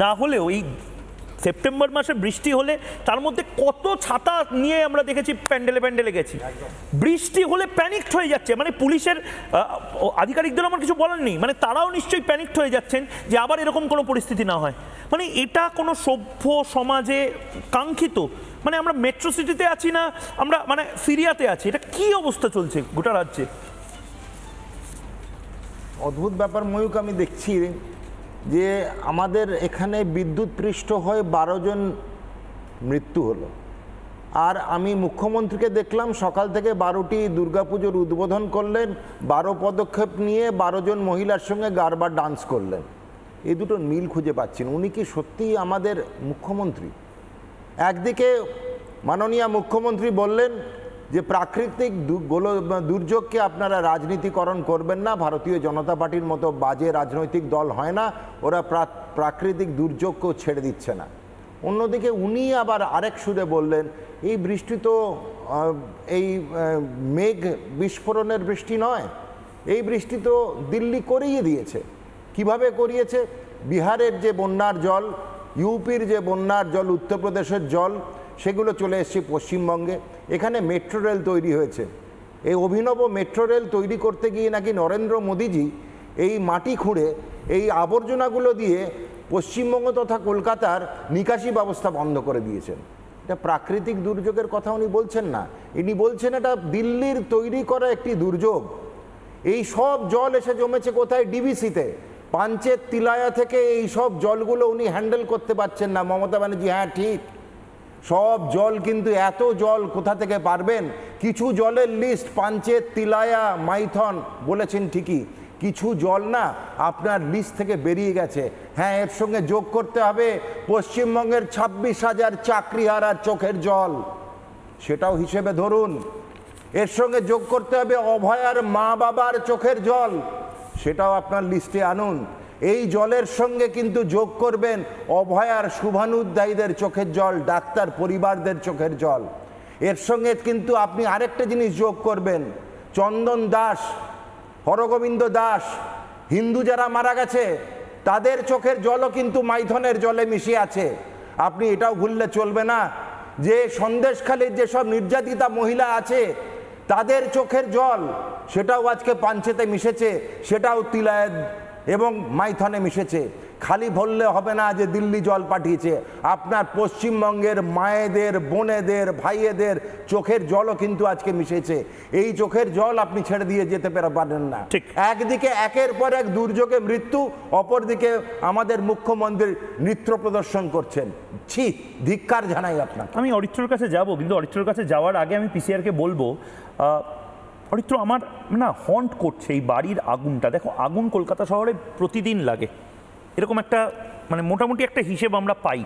না হলেও এই সেপ্টেম্বর মাসে বৃষ্টি হলে তার মধ্যে কত ছাতা নিয়ে আমরা দেখেছি প্যান্ডেলে গেছি। বৃষ্টি হলে প্যানিকড হয়ে যাচ্ছে, মানে পুলিশের আধিকারিকদের আমার কিছু বলার নেই, মানে তারাও নিশ্চয়ই প্যানিকড হয়ে যাচ্ছেন যে আবার এরকম কোনো পরিস্থিতি না হয়। মানে এটা কোনো সভ্য সমাজে কাঙ্ক্ষিত? মানে আমরা মেট্রো সিটিতে আছি না আমরা মানে সিরিয়াতে আছি? এটা কি অবস্থা চলছে গোটা রাজ্যে? অদ্ভুত ব্যাপার ময়ূক, আমি দেখছি যে আমাদের এখানে বিদ্যুৎ পৃষ্ঠ হয়ে 12 জন মৃত্যু হলো, আর আমি মুখ্যমন্ত্রীকে দেখলাম সকাল থেকে 12টি দুর্গাপুজোর উদ্বোধন করলেন, 12 পদক্ষেপ নিয়ে 12 জন মহিলার সঙ্গে গারবা ডান্স করলেন। এই দুটো মিল খুঁজে পাচ্ছেন। উনি কি সত্যিই আমাদের মুখ্যমন্ত্রী? একদিকে মাননীয় মুখ্যমন্ত্রী বললেন যে প্রাকৃতিক দুর্যোগকে আপনারা রাজনীতিকরণ করবেন না, ভারতীয় জনতা পার্টির মতো বাজে রাজনৈতিক দল হয় না, ওরা প্রাকৃতিক দুর্যোগকেও ছেড়ে দিচ্ছে না। অন্যদিকে উনি আবার আরেক সুরে বললেন এই বৃষ্টি তো এই মেঘ বিস্ফোরণের বৃষ্টি নয়, এই বৃষ্টি তো দিল্লি করিয়ে দিয়েছে। কিভাবে করিয়েছে? বিহারের যে বন্যার জল, ইউপির যে বন্যার জল, উত্তরপ্রদেশের জল, সেগুলো চলে এসছে পশ্চিমবঙ্গে। এখানে মেট্রো রেল তৈরি হয়েছে। এই অভিনব মেট্রো রেল তৈরি করতে গিয়ে নাকি নরেন্দ্র মোদীজি এই মাটি খুঁড়ে এই আবর্জনাগুলো দিয়ে পশ্চিমবঙ্গ তথা কলকাতার নিকাশি ব্যবস্থা বন্ধ করে দিয়েছেন। এটা প্রাকৃতিক দুর্যোগের কথা উনি বলছেন না, ইনি বলছেন এটা দিল্লির তৈরি করা একটি দুর্যোগ। এই সব জল এসে জমেছে কোথায়? ডিভিসিতে। পাঞ্চেত তিলায়া থেকে এই সব জলগুলো উনি হ্যান্ডেল করতে পারছেন না। মমতা ব্যানার্জি হ্যাঁ ঠিক, সব জল, কিন্তু এত জল কোথা থেকে পারবেন? কিছু জলের লিস্ট পাঞ্চেত তিলায়া মাইথন বলেছেন ঠিকই, কিছু জল না আপনার লিস্ট থেকে বেরিয়ে গেছে। হ্যাঁ, এর সঙ্গে যোগ করতে হবে পশ্চিমবঙ্গের 26,000 চাকরিহারার চোখের জল, সেটাও হিসেবে ধরুন। এর সঙ্গে যোগ করতে হবে অভয়ার মা বাবার চোখের জল, সেটাও আপনার লিস্টে আনুন। এই জলের সঙ্গে কিন্তু যোগ করবেন অভয়ার শুভানুধ্যায়ীদের চোখের জল, ডাক্তার পরিবারদের চোখের জল। এর সঙ্গে কিন্তু আপনি আরেকটা জিনিস যোগ করবেন, চন্দন দাস, হরগোবিন্দ দাস, হিন্দু যারা মারা গেছে তাদের চোখের জলও কিন্তু মাইথনের জলে মিশে আছে। আপনি এটাও ভুললে চলবে না যে সন্দেশখালীর যেসব নির্যাতিতা মহিলা আছে তাদের চোখের জল, সেটাও আজকে পাঞ্চেতে মিশেছে, সেটাও তিলায় এবং মাইথনে মিশেছে। খালি বললে হবে না যে দিল্লি জল পাঠিয়েছে, আপনার পশ্চিমবঙ্গের মায়েদের, বোনেদের, ভাইয়েদের চোখের জলও কিন্তু আজকে মিশেছে। এই চোখের জল আপনি ছেড়ে দিয়ে যেতে পারেন না। একদিকে একের পর এক দুর্যোগে মৃত্যু, অপরদিকে আমাদের মুখ্যমন্ত্রী নৃত্য প্রদর্শন করছেন। ছি, ধিক্কার জানাই আপনাকে। আমি অরিত্রর কাছে যাব, কিন্তু অরিত্রর কাছে যাওয়ার আগে আমি পিসিআরকে বলবো, অরিত্র আমার না হন্ট করছে এই বাড়ির আগুনটা। দেখো, আগুন কলকাতা শহরে প্রতিদিন লাগে, এরকম একটা মানে মোটামুটি একটা হিসেব আমরা পাই,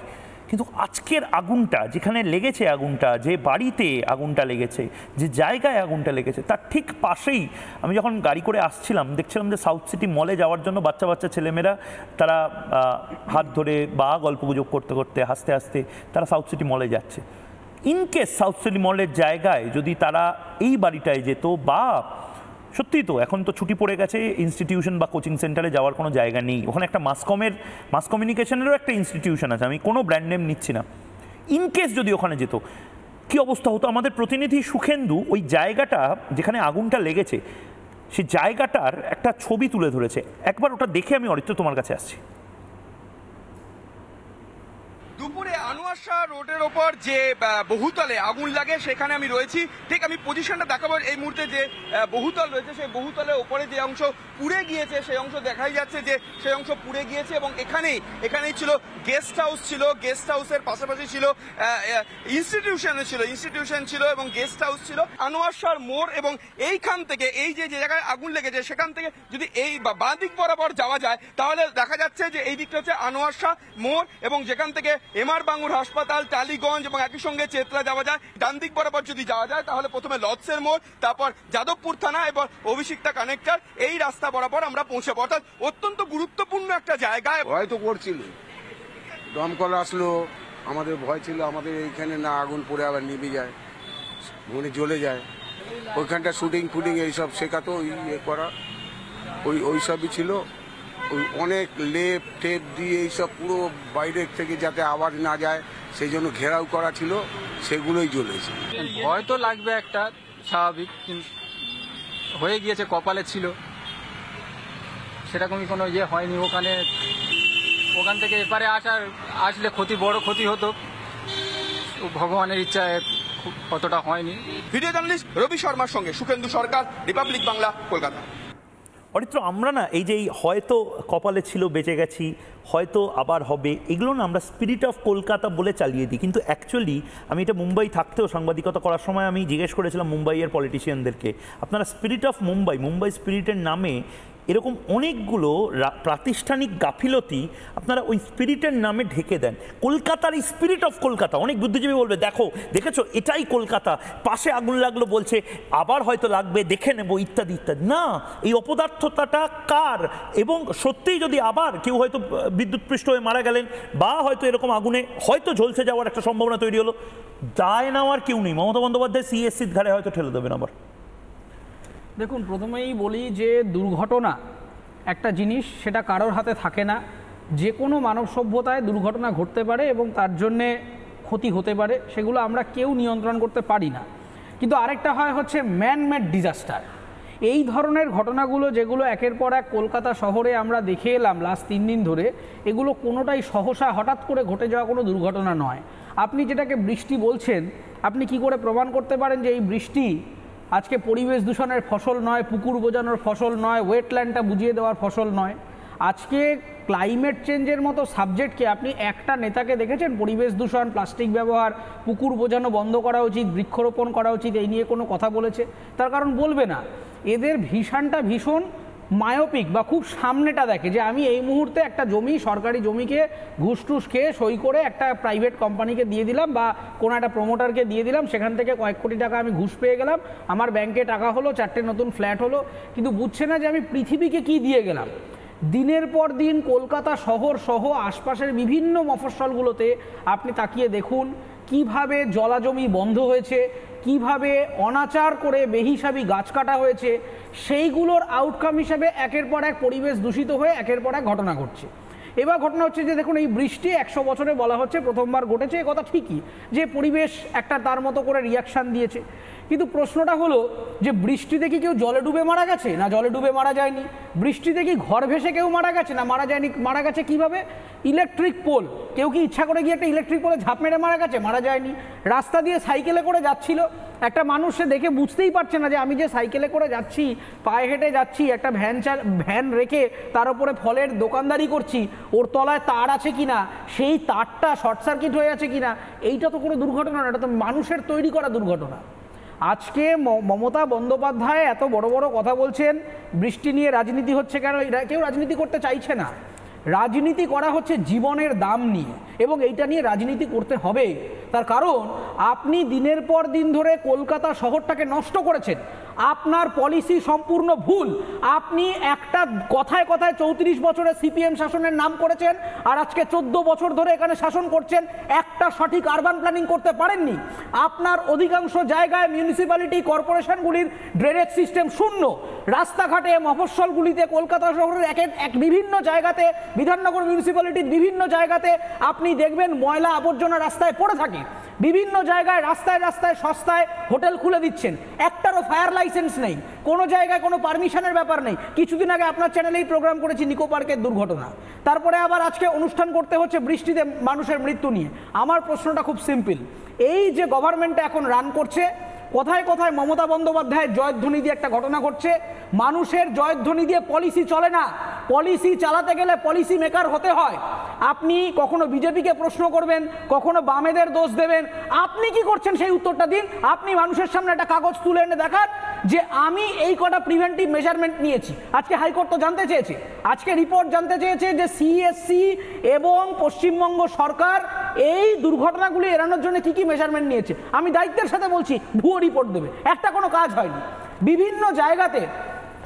কিন্তু আজকের আগুনটা যেখানে লেগেছে, আগুনটা যে বাড়িতে আগুনটা লেগেছে, যে জায়গায় আগুনটা লেগেছে, তার ঠিক পাশেই আমি যখন গাড়ি করে আসছিলাম দেখছিলাম যে সাউথ সিটি মলে যাওয়ার জন্য বাচ্চা বাচ্চা ছেলেমেয়েরা তারা হাত ধরে বা গল্পগুজব করতে করতে হাসতে হাসতে তারা সাউথ সিটি মলে যাচ্ছে। ইনকেস সাউথ সিটি মলের জায়গায় যদি তারা এই বাড়িটায় যেত, বা সত্যিই তো এখন তো ছুটি পড়ে গেছে, ইনস্টিটিউশন বা কোচিং সেন্টারে যাওয়ার কোনো জায়গা নেই, ওখানে একটা মাস কমিউনিকেশনেরও একটা ইনস্টিটিউশন আছে, আমি কোনো ব্র্যান্ড নেম নিচ্ছি না। ইনকেস যদি ওখানে যেত, কি অবস্থা হতো? আমাদের প্রতিনিধি সুখেন্দু ওই জায়গাটা যেখানে আগুনটা লেগেছে সেই জায়গাটার একটা ছবি তুলে ধরেছে, একবার ওটা দেখে আমি অরিত্র তোমার কাছে আসছি। দুপুরে আনোয়ার শাহ রোডের ওপর যে বহুতলে আগুন লাগে সেখানে আমি রয়েছি। ঠিক আমি পজিশনটা দেখাবো। এই মুহূর্তে যে বহুতল রয়েছে সেই বহুতলের ওপরে যে অংশ পুড়ে গিয়েছে সেই অংশ দেখাই যাচ্ছে যে সেই অংশ পুড়ে গিয়েছে, এবং এখানেই ছিল গেস্ট হাউস, ছিল গেস্ট হাউসের পাশাপাশি ছিল ইনস্টিটিউশন ছিল এবং গেস্ট হাউস ছিল। আনোয়ার শাহ মোড় এবং এইখান থেকে এই যে জায়গায় আগুন লেগেছে সেখান থেকে যদি এই বাঁ দিক বরাবর যাওয়া যায় তাহলে দেখা যাচ্ছে যে এই দিকটা হচ্ছে আনোয়ার শাহ মোড়, এবং যেখান থেকে এমআর বাঙ্গুর হাসপাতাল, টালিগঞ্জ এবং একই সঙ্গে চেতলা যাওয়া যায়। ডান দিক বরাবর যদি যাওয়া যায় তাহলে প্রথমে লর্ডসের মোড়, তারপর যাদবপুর থানা এবং অভিষিক্তা কানেক্টর, এই রাস্তা বরাবর আমরা পৌঁছাবো। অর্থাৎ অত্যন্ত গুরুত্বপূর্ণ একটা জায়গায়। ভয় তো করছিল, দমকল আসলো, আমাদের ভয় ছিল আমাদের এইখানে না আগুন পড়ে আবার নিভে যায়, মনে জ্বলে যায়। ওইখানটা শুটিং ফুটিং এইসব শেখাতো, ইয়ে করা ওই সবই ছিল। ওই অনেক লেপ টেপ দিয়ে এইসব পুরো বাইরের থেকে যাতে আওয়াজ না যায় সেই জন্য ঘেরাও করা ছিল, সেগুলোই জ্বলেছে। ভয় তো লাগবে একটা, স্বাভাবিক, কিন্তু হয়ে গিয়েছে, কপালে ছিল, সেরকমই কোনো ইয়ে হয়নি। ওখান থেকে এপারে আসলে বড় ক্ষতি হতো, ভগবানের ইচ্ছায় অতটা হয়নি। ভিডিও জার্নালিস্ট রবি শর্মার সঙ্গে সুখেন্দু সরকার, রিপাবলিক বাংলা, কলকাতা। অরিত্র, আমরা না এই যে হয়তো কপালে ছিল বেঁচে গেছি, হয়তো আবার হবে, এগুলো না আমরা স্পিরিট অফ কলকাতা বলে চালিয়ে দিই, কিন্তু অ্যাকচুয়ালি আমি এটা মুম্বাই থাকতেও সাংবাদিকতা করার সময় আমি জিজ্ঞেস করেছিলাম মুম্বাইয়ের পলিটিশিয়ানদেরকে, আপনারা স্পিরিট অফ মুম্বাই স্পিরিটের নামে এরকম অনেকগুলো প্রাতিষ্ঠানিক গাফিলতি আপনারা ওই স্পিরিটের নামে ঢেকে দেন। কলকাতার এই স্পিরিট অফ কলকাতা, অনেক বুদ্ধিজীবী বলবে দেখেছো এটাই কলকাতা, পাশে আগুন লাগলো বলছে আবার হয়তো লাগবে, দেখে নেবো, ইত্যাদি ইত্যাদি। না, এই অপদার্থতাটা কার? এবং সত্যিই যদি আবার কেউ হয়তো বিদ্যুৎপৃষ্ট হয়ে মারা গেলেন বা হয়তো এরকম আগুনে হয়তো ঝলসে যাওয়ার একটা সম্ভাবনা তৈরি হলো, দায় নেওয়ার কেউ নেই। মমতা বন্দ্যোপাধ্যায় সিএসসির ঘাড়ে হয়তো ঠেলে দেবেন আবার। দেখুন, প্রথমেই বলি যে দুর্ঘটনা একটা জিনিস, সেটা কারোর হাতে থাকে না। যে কোনো মানব সভ্যতায় দুর্ঘটনা ঘটতে পারে এবং তার জন্যে ক্ষতি হতে পারে, সেগুলো আমরা কেউ নিয়ন্ত্রণ করতে পারি না। কিন্তু আরেকটা হচ্ছে ম্যান মেড ডিজাস্টার। এই ধরনের ঘটনাগুলো যেগুলো একের পর এক কলকাতা শহরে আমরা দেখে এলাম লাস্ট 3 দিন ধরে, এগুলো কোনোটাই সহসা হঠাৎ করে ঘটে যাওয়া কোনো দুর্ঘটনা নয়। আপনি যেটাকে বৃষ্টি বলছেন, আপনি কি করে প্রমাণ করতে পারেন যে এই বৃষ্টি আজকে পরিবেশ দূষণের ফসল নয়, পুকুর বোজানোর ফসল নয়, ওয়েটল্যান্ডটা বুঝিয়ে দেওয়ার ফসল নয়? আজকে ক্লাইমেট চেঞ্জের মতো সাবজেক্টকে আপনি একটা নেতাকে দেখেছেন পরিবেশ দূষণ, প্লাস্টিক ব্যবহার, পুকুর বোজানো বন্ধ করা উচিত, বৃক্ষরোপণ করা উচিত, এই নিয়ে কোনো কথা বলেছে? তার কারণ বলবে না। এদের ভিশনটা ভীষণ মায়োপিক বা খুব সামনেটা দেখে, যে আমি এই মুহূর্তে একটা জমি, সরকারি জমিকে ঘুষ টুস খেয়ে সই করে একটা প্রাইভেট কোম্পানিকে দিয়ে দিলাম বা কোনো একটা প্রমোটারকে দিয়ে দিলাম, সেখান থেকে কয়েক কোটি টাকা আমি ঘুষ পেয়ে গেলাম, আমার ব্যাংকে টাকা হলো, 4টে নতুন ফ্ল্যাট হলো, কিন্তু বুঝছে না যে আমি পৃথিবীকে কি দিয়ে গেলাম। দিনের পর দিন কলকাতা শহর সহ আশপাশের বিভিন্ন মফস্বলগুলোতে আপনি তাকিয়ে দেখুন কিভাবে জলাজমি বন্ধ হয়েছে, কিভাবে অনাচার করে বেহিসাবি গাছ কাটা হয়েছে, সেইগুলোর আউটকাম হিসেবে একের পর এক পরিবেশ দূষিত হয়ে একের পর এক ঘটনা ঘটছে। এবার ঘটনা হচ্ছে যে দেখুন, এই বৃষ্টি 100 বছরে বলা হচ্ছে প্রথমবার ঘটেছে, এ কথা ঠিকই যে পরিবেশ একটা তার মতো করে রিয়াকশান দিয়েছে। কিন্তু প্রশ্নটা হলো যে বৃষ্টিতে কি কেউ জলে ডুবে মারা গেছে? না, জলে ডুবে মারা যায়নি। বৃষ্টিতে কি ঘর ভেসে কেউ মারা গেছে? না, মারা যায়নি। মারা গেছে কিভাবে? Electric pole. কেউ কি ইচ্ছা করে গিয়ে একটা ইলেকট্রিক পোলে ঝাঁপ মেরে মারা গেছে? মারা যায়নি। রাস্তা দিয়ে সাইকেলে করে যাচ্ছিল একটা মানুষ, সে দেখে বুঝতেই পারছে না যে আমি যে সাইকেলে করে যাচ্ছি, পায়ে হেঁটে যাচ্ছি, একটা ভ্যান রেখে তার উপরে ফলের দোকানদারি করছি, ওর তলায় তার আছে কিনা, সেই তারটা শর্ট সার্কিট হয়ে আছে কিনা, এইটা তো কোনো দুর্ঘটনা না, এটা তো মানুষের তৈরি করা দুর্ঘটনা। আজকে মমতা বন্দ্যোপাধ্যায় এত বড় বড় কথা বলছেন, বৃষ্টি নিয়ে রাজনীতি হচ্ছে কেন? কেউ রাজনীতি করতে চাইছে না। রাজনীতি করা হচ্ছে জীবনের দাম নিয়ে, এবং এইটা নিয়ে রাজনীতি করতে হবে। তার কারণ আপনি দিনের পর দিন ধরে কলকাতা শহরটাকে নষ্ট করেছেন। আপনার পলিসি সম্পূর্ণ ভুল। আপনি একটা কথায় কথায় 34 বছরের সিপিএম শাসনের নাম করেছেন, আর আজকে 14 বছর ধরে এখানে শাসন করছেন, একটা সঠিক আরবান প্ল্যানিং করতে পারেননি। আপনার অধিকাংশ জায়গায় মিউনিসিপ্যালিটি কর্পোরেশনগুলির ড্রেনেজ সিস্টেম শূন্য। রাস্তাঘাটে মফস্বলগুলিতে কলকাতা শহরের এক বিভিন্ন জায়গাতে, বিধাননগর মিউনিসিপ্যালিটির বিভিন্ন জায়গাতে আপনি দেখবেন ময়লা আবর্জনা রাস্তায় পড়ে থাকে। বিভিন্ন জায়গায় রাস্তায় রাস্তায় সস্তায় হোটেল খুলে দিচ্ছেন, একটারও ফায়ার লাইসেন্স নেই, কোনো জায়গায় কোনো পারমিশনের ব্যাপার নেই। কিছুদিন আগে আপনার চ্যানেলেই প্রোগ্রাম করেছি নিকো পার্কের দুর্ঘটনা, তারপরে আবার আজকে অনুষ্ঠান করতে হচ্ছে বৃষ্টিতে মানুষের মৃত্যু নিয়ে। আমার প্রশ্নটা খুব সিম্পল, এই যে গভর্নমেন্টটা এখন রান করছে, কোথায় কোথায় মমতা বন্দ্যোপাধ্যায়ের জয়ধ্বনি দিয়ে একটা ঘটনা ঘটছে। মানুষের জয়ধ্বনি দিয়ে পলিসি চলে না, পলিসি চালাতে গেলে পলিসি মেকার হতে হয়। আপনি কখনো বিজেপিকে প্রশ্ন করবেন, কখনো বামেদের দোষ দেবেন, আপনি কি করছেন সেই উত্তরটা দিন। আপনি মানুষের সামনে একটা কাগজ তুলে এনে দেখান যে আমি এই কটা প্রিভেন্টিভ মেজারমেন্ট নিয়েছি। আজকে হাইকোর্ট তো জানতে চেয়েছে, আজকে রিপোর্ট জানতে চেয়েছে যে সিএসসি এবং পশ্চিমবঙ্গ সরকার এই দুর্ঘটনাগুলি এড়ানোর জন্য কি কি মেজারমেন্ট নিয়েছে। আমি দায়িত্বের সাথে বলছি, ভুয়ো রিপোর্ট দেবে, একটা কোনো কাজ হয়নি। বিভিন্ন জায়গাতে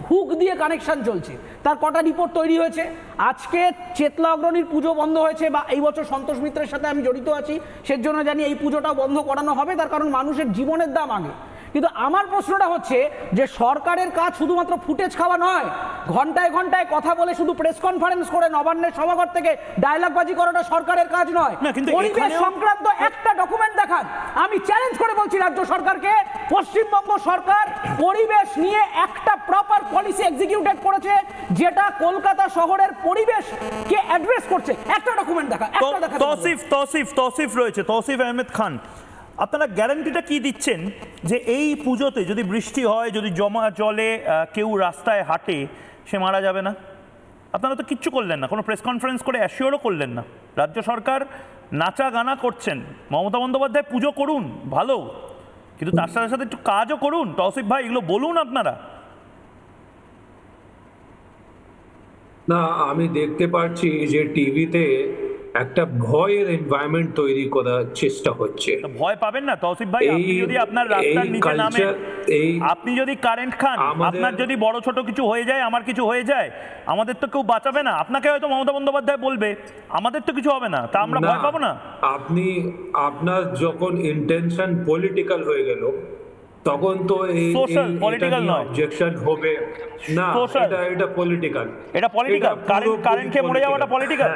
হুক দিয়ে কানেকশন চলছে, তার কটা রিপোর্ট তৈরি হয়েছে। আজকে চেতলা অগ্রণীর পুজো বন্ধ হয়েছে, বা এই বছর সন্তোষ মিত্রের সাথে আমি জড়িত আছি, সেজন্য জানি এই পুজোটাও বন্ধ করানো হবে, তার কারণ মানুষের জীবনের দাম আগে। কিন্তু আমার প্রশ্নটা হচ্ছে যে সরকারের কাজ শুধুমাত্র ফুটেজ খাওয়া নয়, ঘন্টায় ঘন্টায় কথা বলে শুধু প্রেস কনফারেন্স করে নবান্নের সভাঘর থেকে ডায়লগবাজি করাটা সরকারের কাজ নয়। পরিবেশ সংক্রান্ত একটা ডকুমেন্ট দেখান। আমি চ্যালেঞ্জ করে বলছি রাজ্য সরকারকে, পশ্চিমবঙ্গ সরকার পরিবেশ নিয়ে একটা প্রপার পলিসি এক্সিকিউটেড করেছে যেটা কলকাতা শহরের পরিবেশকে অ্যাড্রেস করছে। একটা ডকুমেন্ট দেখা, একটা দেখা। তৌসিফ রয়েছে, তৌসিফ আহমেদ খান, আপনারা গ্যারান্টিটা কি দিচ্ছেন যে এই পুজোতে যদি বৃষ্টি হয়, যদি জমা জলে কেউ রাস্তায় হাঁটে, সে মারা যাবে না? আপনারা তো কিচ্ছু করলেন না, কোনো প্রেস কনফারেন্স করে অ্যাসিওরও করলেন না। রাজ্য সরকার নাচা গানা করছেন। মমতা বন্দ্যোপাধ্যায় পুজো করুন ভালো, কিন্তু তার সাথে সাথে একটু কাজও করুন। তৌসিফ ভাই, এগুলো বলুন আপনারা। না, আমি দেখতে পাচ্ছি যে টিভিতে একটা ভয়ের এনভায়রনমেন্ট তৈরি করার চেষ্টা হচ্ছে। ভয় পাবেন না তৌসিফ ভাই, আপনি যদি আপনার রাস্তার নিচে নামেন, আপনি যদি কারেন্ট খান, আপনার যদি বড় ছোট কিছু হয়ে যায়, আমার কিছু হয়ে যায়, আমাদের তো কেউ বাঁচাবে না। আপনাকে হয়তো মমতা বন্দ্যোপাধ্যায় বলবে, আমাদের তো কিছু হবে না, তা আমরা ভয় পাবো না? আপনার যখন ইন্টেনশন পলিটিক্যাল হয়ে গেল তখন তো এই পলিটিক্যাল নয়, অবজেকশন হবে না। এটা পলিটিক্যাল, এটা পলিটিক্যাল। কারেন্ট খেয়ে মরে যাওয়াটা পলিটিক্যাল?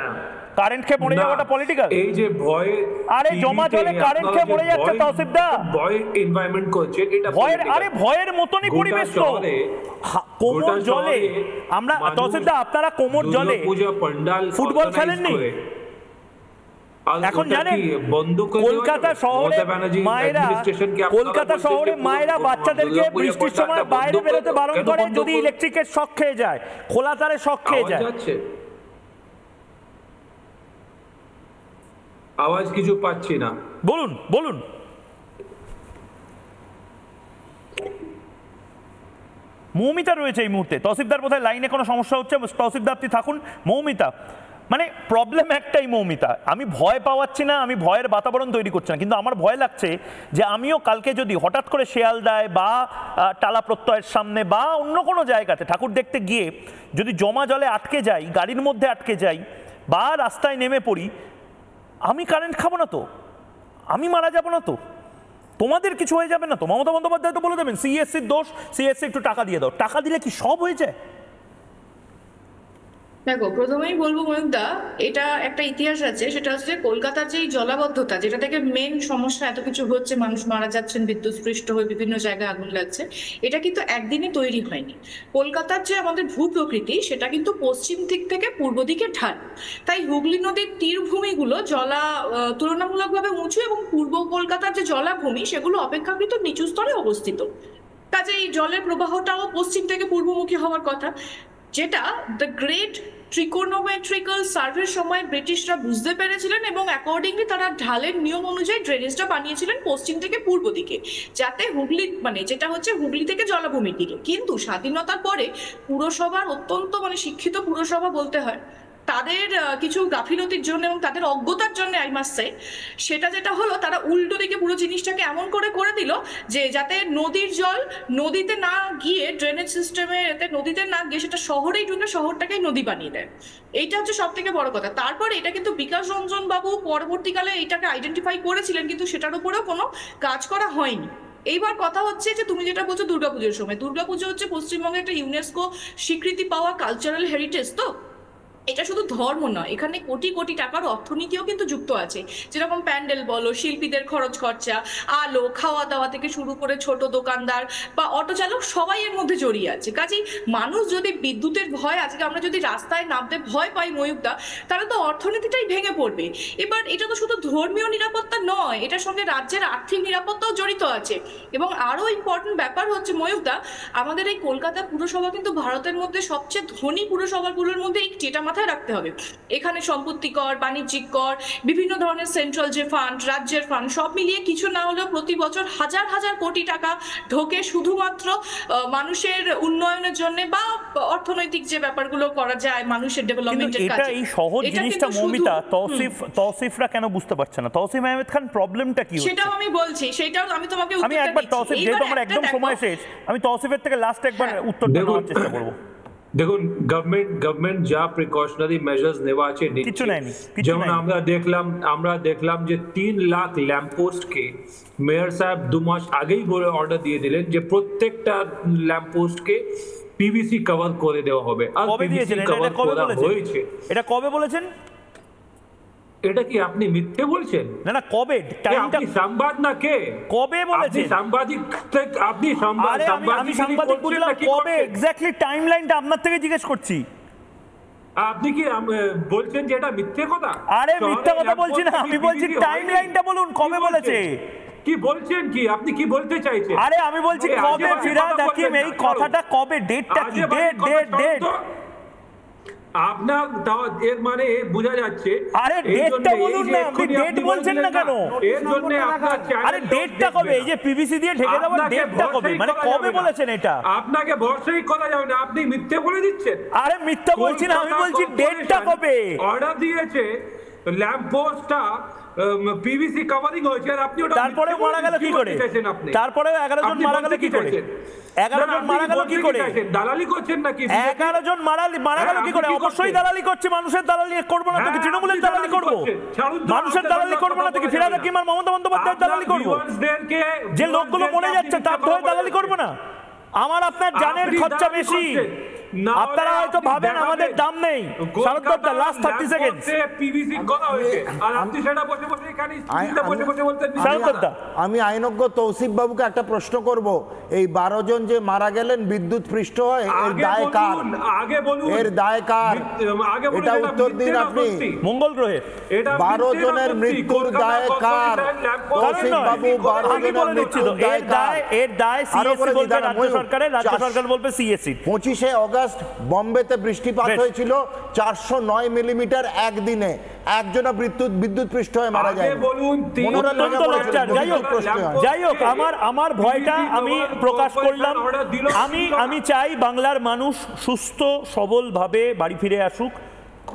কারেন্ট খেয়ে মরে যাওয়াটা পলিটিক্যাল? এই যে ভয়, আরে জমা জলে কারেন্ট খেয়ে মরে যাচ্ছে তৌসিফ দা, ভয় এনভায়রনমেন্ট করছে, এটা ভয়ের, আরে ভয়ের মতনই পরিবেশ তো। কোমর জলে আমরা, তৌসিফ দা আপনারা কোমর জলে ফুটবল খেলেননি? এখন জানেন কলকাতা শহরে মায়েরা বাচ্চাদেরকে বৃষ্টির সময় বাইরে বেরোতে বারণ করে যদি ইলেকট্রিকের শক খেয়ে যায়, খোলা তারে শক খেয়ে যায়। আওয়াজ কিছু পাচ্ছি না, বলুন বলুন। মৌমিতা রয়েছে এই মুহূর্তে। তৌসিফদার বোধহয় লাইনে কোনো সমস্যা হচ্ছে, তৌসিফদা আপনি থাকুন। মৌমিতা, মানে প্রবলেম একটাই মৌমিতা, আমি ভয় পাওয়াচ্ছি না, আমি ভয়ের বাতাবরণ তৈরি করছি না, কিন্তু আমার ভয় লাগছে যে আমিও কালকে যদি হঠাৎ করে শিয়ালদায় বা টালা প্রত্যয়ের সামনে বা অন্য কোনো জায়গাতে ঠাকুর দেখতে গিয়ে যদি জমা জলে আটকে যাই, গাড়ির মধ্যে আটকে যাই বা রাস্তায় নেমে পড়ি, আমি কারেন্ট খাবো না তো? আমি মারা যাবো না তো? তোমাদের কিছু হয়ে যাবে না তো? মমতা বন্দ্যোপাধ্যায় তো বলে দেবেন সিএসসির দোষ, সিএসসি একটু টাকা দিয়ে দাও। টাকা দিলে কি সব হয়ে যায়? দেখো, প্রথমেই বলবো ময়ূকদা, এটা একটা ইতিহাস আছে, সেটা হচ্ছে কলকাতার যে জলাবদ্ধতা, যেটা থেকে মেন সমস্যা এত কিছু হচ্ছে, মানুষ মারা যাচ্ছেন, বিদ্যুৎস্পৃষ্ট হয়ে বিভিন্ন জায়গায় আগুন লাগছে, এটা কিন্তু একদিনে তৈরি হয়নি। কলকাতার যে আমাদের ভূপ্রকৃতি, সেটা কিন্তু পশ্চিম দিক থেকে পূর্ব দিকে ঢাল, তাই হুগলি নদীর তীরভূমিগুলো তুলনামূলকভাবে উঁচু এবং পূর্ব কলকাতার যে জলাভূমি সেগুলো অপেক্ষাকৃত নিচু স্তরে অবস্থিত। কাজেই জলের প্রবাহটাও পশ্চিম থেকে পূর্বমুখী হওয়ার কথা, যেটা দ্য গ্রেট ট্রিকোনোমেট্রিক্যাল সার্ভের সময় ব্রিটিশরা বুঝতে পেরেছিলেন এবং অ্যাকর্ডিংলি তারা ঢালের নিয়ম অনুযায়ী ড্রেনেজটা বানিয়েছিলেন পশ্চিম থেকে পূর্ব দিকে, যাতে হুগলি, মানে যেটা হচ্ছে হুগলি থেকে জলাভূমির দিকে। কিন্তু স্বাধীনতার পরে পুরসভার অত্যন্ত, মানে শিক্ষিত পুরসভা বলতে হয়, তাদের কিছু গাফিলতির জন্য এবং তাদের অজ্ঞতার জন্য আই মাস্ট সে, সেটা যেটা হলো, তারা উল্টো দিকে পুরো জিনিসটাকে এমন করে দিল যে যাতে নদীর জল নদীতে না গিয়ে, ড্রেনেজ সিস্টেমে এতে নদীতে না গিয়ে সেটা শহরেই ঢুকে শহরটাকেই নদী বানিয়ে দেয়। এইটা হচ্ছে সব থেকে বড় কথা। তারপরে এটা কিন্তু বিকাশ রঞ্জন বাবু পরবর্তীকালে এটাকে আইডেন্টিফাই করেছিলেন, কিন্তু সেটার উপরেও কোনো কাজ করা হয়নি। এইবার কথা হচ্ছে যে তুমি যেটা বলছো দুর্গাপুজোর সময়, দুর্গাপুজো হচ্ছে পশ্চিমবঙ্গের একটা ইউনেস্কো স্বীকৃতি পাওয়া কালচারাল হেরিটেজ। তো এটা শুধু ধর্ম নয়, এখানে কোটি কোটি টাকার অর্থনীতিও কিন্তু যুক্ত আছে, যেরকম প্যান্ডেল বলো, শিল্পীদের খরচ খরচা, আলো, খাওয়া দাওয়া থেকে শুরু করে ছোট দোকানদার বা অটো চালক সবাই এর মধ্যে জড়িয়ে আছে। কাজেই মানুষ যদি বিদ্যুতের ভয়, আজকে আমরা যদি রাস্তায় নামতে ভয় পাই ময়ূকদা, তাহলে তো অর্থনীতিটাই ভেঙে পড়বে। এবার এটা তো শুধু ধর্মীয় নিরাপত্তা নয়, এটার সঙ্গে রাজ্যের আর্থিক নিরাপত্তাও জড়িত আছে। এবং আরো ইম্পর্টেন্ট ব্যাপার হচ্ছে ময়ূকদা, আমাদের এই কলকাতা পুরসভা কিন্তু ভারতের মধ্যে সবচেয়ে ধনী পুরসভাগুলোর মধ্যে একটি, এটা মাথায় রাখতে হবে। এখানে সম্পত্তি কর, বাণিজ্যিক কর, বিভিন্ন ধরনের সেন্ট্রাল যে ফান্ড, রাজ্যের ফান্ড, সব মিলিয়ে কিছু না হলেও প্রতি বছর হাজার হাজার কোটি টাকা ঢোকে শুধুমাত্র মানুষের উন্নয়নের জন্য বা অর্থনৈতিক যে ব্যাপারগুলো করা যায় মানুষের ডেভেলপমেন্টের কাজে। এই সহজ জিনিসটা মৌমিতা, তৌসিফরা কেন বুঝতে পারছে না? তৌসিফ আহমেদ খান, প্রবলেমটা কি হচ্ছে সেটাও আমি বলছি, সেটাও আমি তোমাকে আমি একবার তৌসিফ, যেহেতু আমার একদম সময় শেষ, আমি তৌসিফের থেকে লাস্ট একবার উত্তর দেওয়ার চেষ্টা করব। দেখুন গভর্নমেন্ট যা প্রিকশনারি মেজার্স নেওয়া আছে যেমন আমরা দেখলাম যে 3 লাখ ল্যাম্পপোস্টকে মেয়র সাহেব 2 মাস আগেই বলে অর্ডার দিয়ে দিলেন যে প্রত্যেকটা ল্যাম্পপোস্টকে পিভিসি কভার করে দেওয়া হবে। আর পিভিসি কভার করা হয়েছে। এটা কবে বলেছেন? এটা কি আপনি মিথ্যে বলছেন? না কবে? টাইমটা আপনি সাংবাদ না কে? কবে বলেছেন? আপনি সাংবাদিক বললাম কবে এক্স্যাক্টলি টাইমলাইনটা আপনার থেকে জিজ্ঞেস করছি। আপনি কি বলছেন যে এটা মিথ্যে কথা? আরে মিথ্যে কথা বলছি না, আমি বলছি টাইমলাইনটা বলুন কবে বলেছে। কি বলছেন কি আপনি কি বলতে চাইছেন? আরে আমি বলছি কবে ফিরহাদ হাকিম এই কথাটা কবে, ডেটটা কি? ডেট আপনার এর মানে বোঝা যাচ্ছে। আরে ডেটটা বলুন না, আপনি ডেট বলছেন না কেন? এর জন্য আপনার আরে ডেটটা কবে? এই যে পিভিসি দিয়ে ঢেকে দেওয়ার ডেটটা কবে, মানে কবে বলেছেন এটা? আপনাকে ভরসাই করা যাবে না, আপনি মিথ্যে বলে দিচ্ছেন। আরে মিথ্যা বলছি না, আমি বলছি ডেটটা কবে অর্ডার দিয়েছে ল্যাম্প পোস্টটা পিভিসি কভারিং হয়েছে আর আপনি ওটা তারপরে মারা গেল কি করে? তারপরে 11 জন মারা গেল কি করে? 11 জন মারা গেল কি করে? দালালি করছেন নাকি? 11 জন মারা গেল কি করে? অবশ্যই দালালি করছে। মানুষের দালালি করব না তো কি তৃণমূলের দালালি করব? মানুষের দালালি করব না তো কি ফিরহাদ হাকিম আর মমতা বন্দ্যোপাধ্যায়ের দালালি করব? যে লোকগুলো মরে যাচ্ছে তার ধরে দালালি করব না? আমার আপনার জানের খরচা বেশি। আপনারা হয়তো ভাবেন আমাদের দাম নেই। শারদদা লাস্ট 30 সেকেন্ড পিভিসি করা হয়েছে আর আপনি সেটা বসে এখানে বসে বলতেন। শারদদা আমি আইনজ্ঞ তৌসিফ বাবুকে একটা প্রশ্ন করব, এই 12 জন যে মারা গেলেন বিদ্যুৎ পৃষ্ঠ হয় এর দায় কার? আগে বলুন এর দায় কার? এটা উত্তর দিন আপনি। মঙ্গল গ্রহে 12 জনের মৃত্যুর দায় কার? তৌসিফ বাবু 12 জনের মৃত্যুর দায় কার? এর দায় সিএসসি বলবে রাজ্য সরকারের, রাজ্য সরকার বলবে সিএসসি। 25 অগস্ট বম্বেতে বৃষ্টিপাত হয়েছিল 409 মিলিমিটার একদিনে, একজনা বিদ্যুৎ পৃষ্ঠ হয়ে মারা যায়। যাই হোক আমার ভয়টা আমি প্রকাশ করলাম। আমি চাই বাংলার মানুষ সুস্থ সবলভাবে বাড়ি ফিরে আসুক।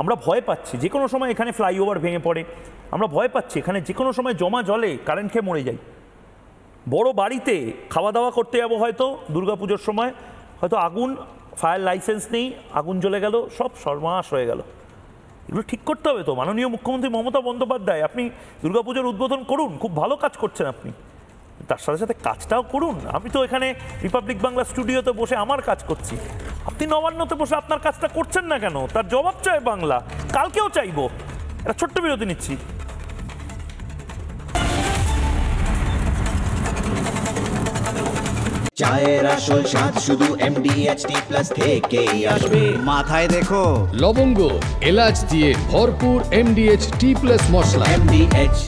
আমরা ভয় পাচ্ছি যে কোনো সময় এখানে ফ্লাইওভার ভেঙে পড়ে, আমরা ভয় পাচ্ছি এখানে যে কোনো সময় জমা জলে কারেন্ট খেয়ে মরে যাই। বড় বাড়িতে খাওয়া দাওয়া করতে যাবো হয়তো দুর্গাপুজোর সময়, হয়তো আগুন, ফায়ার লাইসেন্স নেই, আগুন জ্বলে গেল, সব সর্বনাশ হয়ে গেল। এগুলো ঠিক করতে হবে তো। মাননীয় মুখ্যমন্ত্রী মমতা বন্দ্যোপাধ্যায়, আপনি দুর্গাপুজোর উদ্বোধন করুন, খুব ভালো কাজ করছেন আপনি, তার সাথে সাথে কাজটাও করুন। আমি তো এখানে রিপাবলিক বাংলা স্টুডিওতে বসে আমার কাজ করছি, আপনি নবান্নতে বসে আপনার কাজটা করছেন না কেন? তার জবাব চাই বাংলা, কালকেও চাইবো। একটা ছোট্ট বিরতি নিচ্ছি। চায়ের আসল স্বাদ শুধু MDHT+ থেকেই আসবে। মাথায় দেখো লবঙ্গ এলাচ দিয়ে ভরপুর MDHT+ মশলা। MDH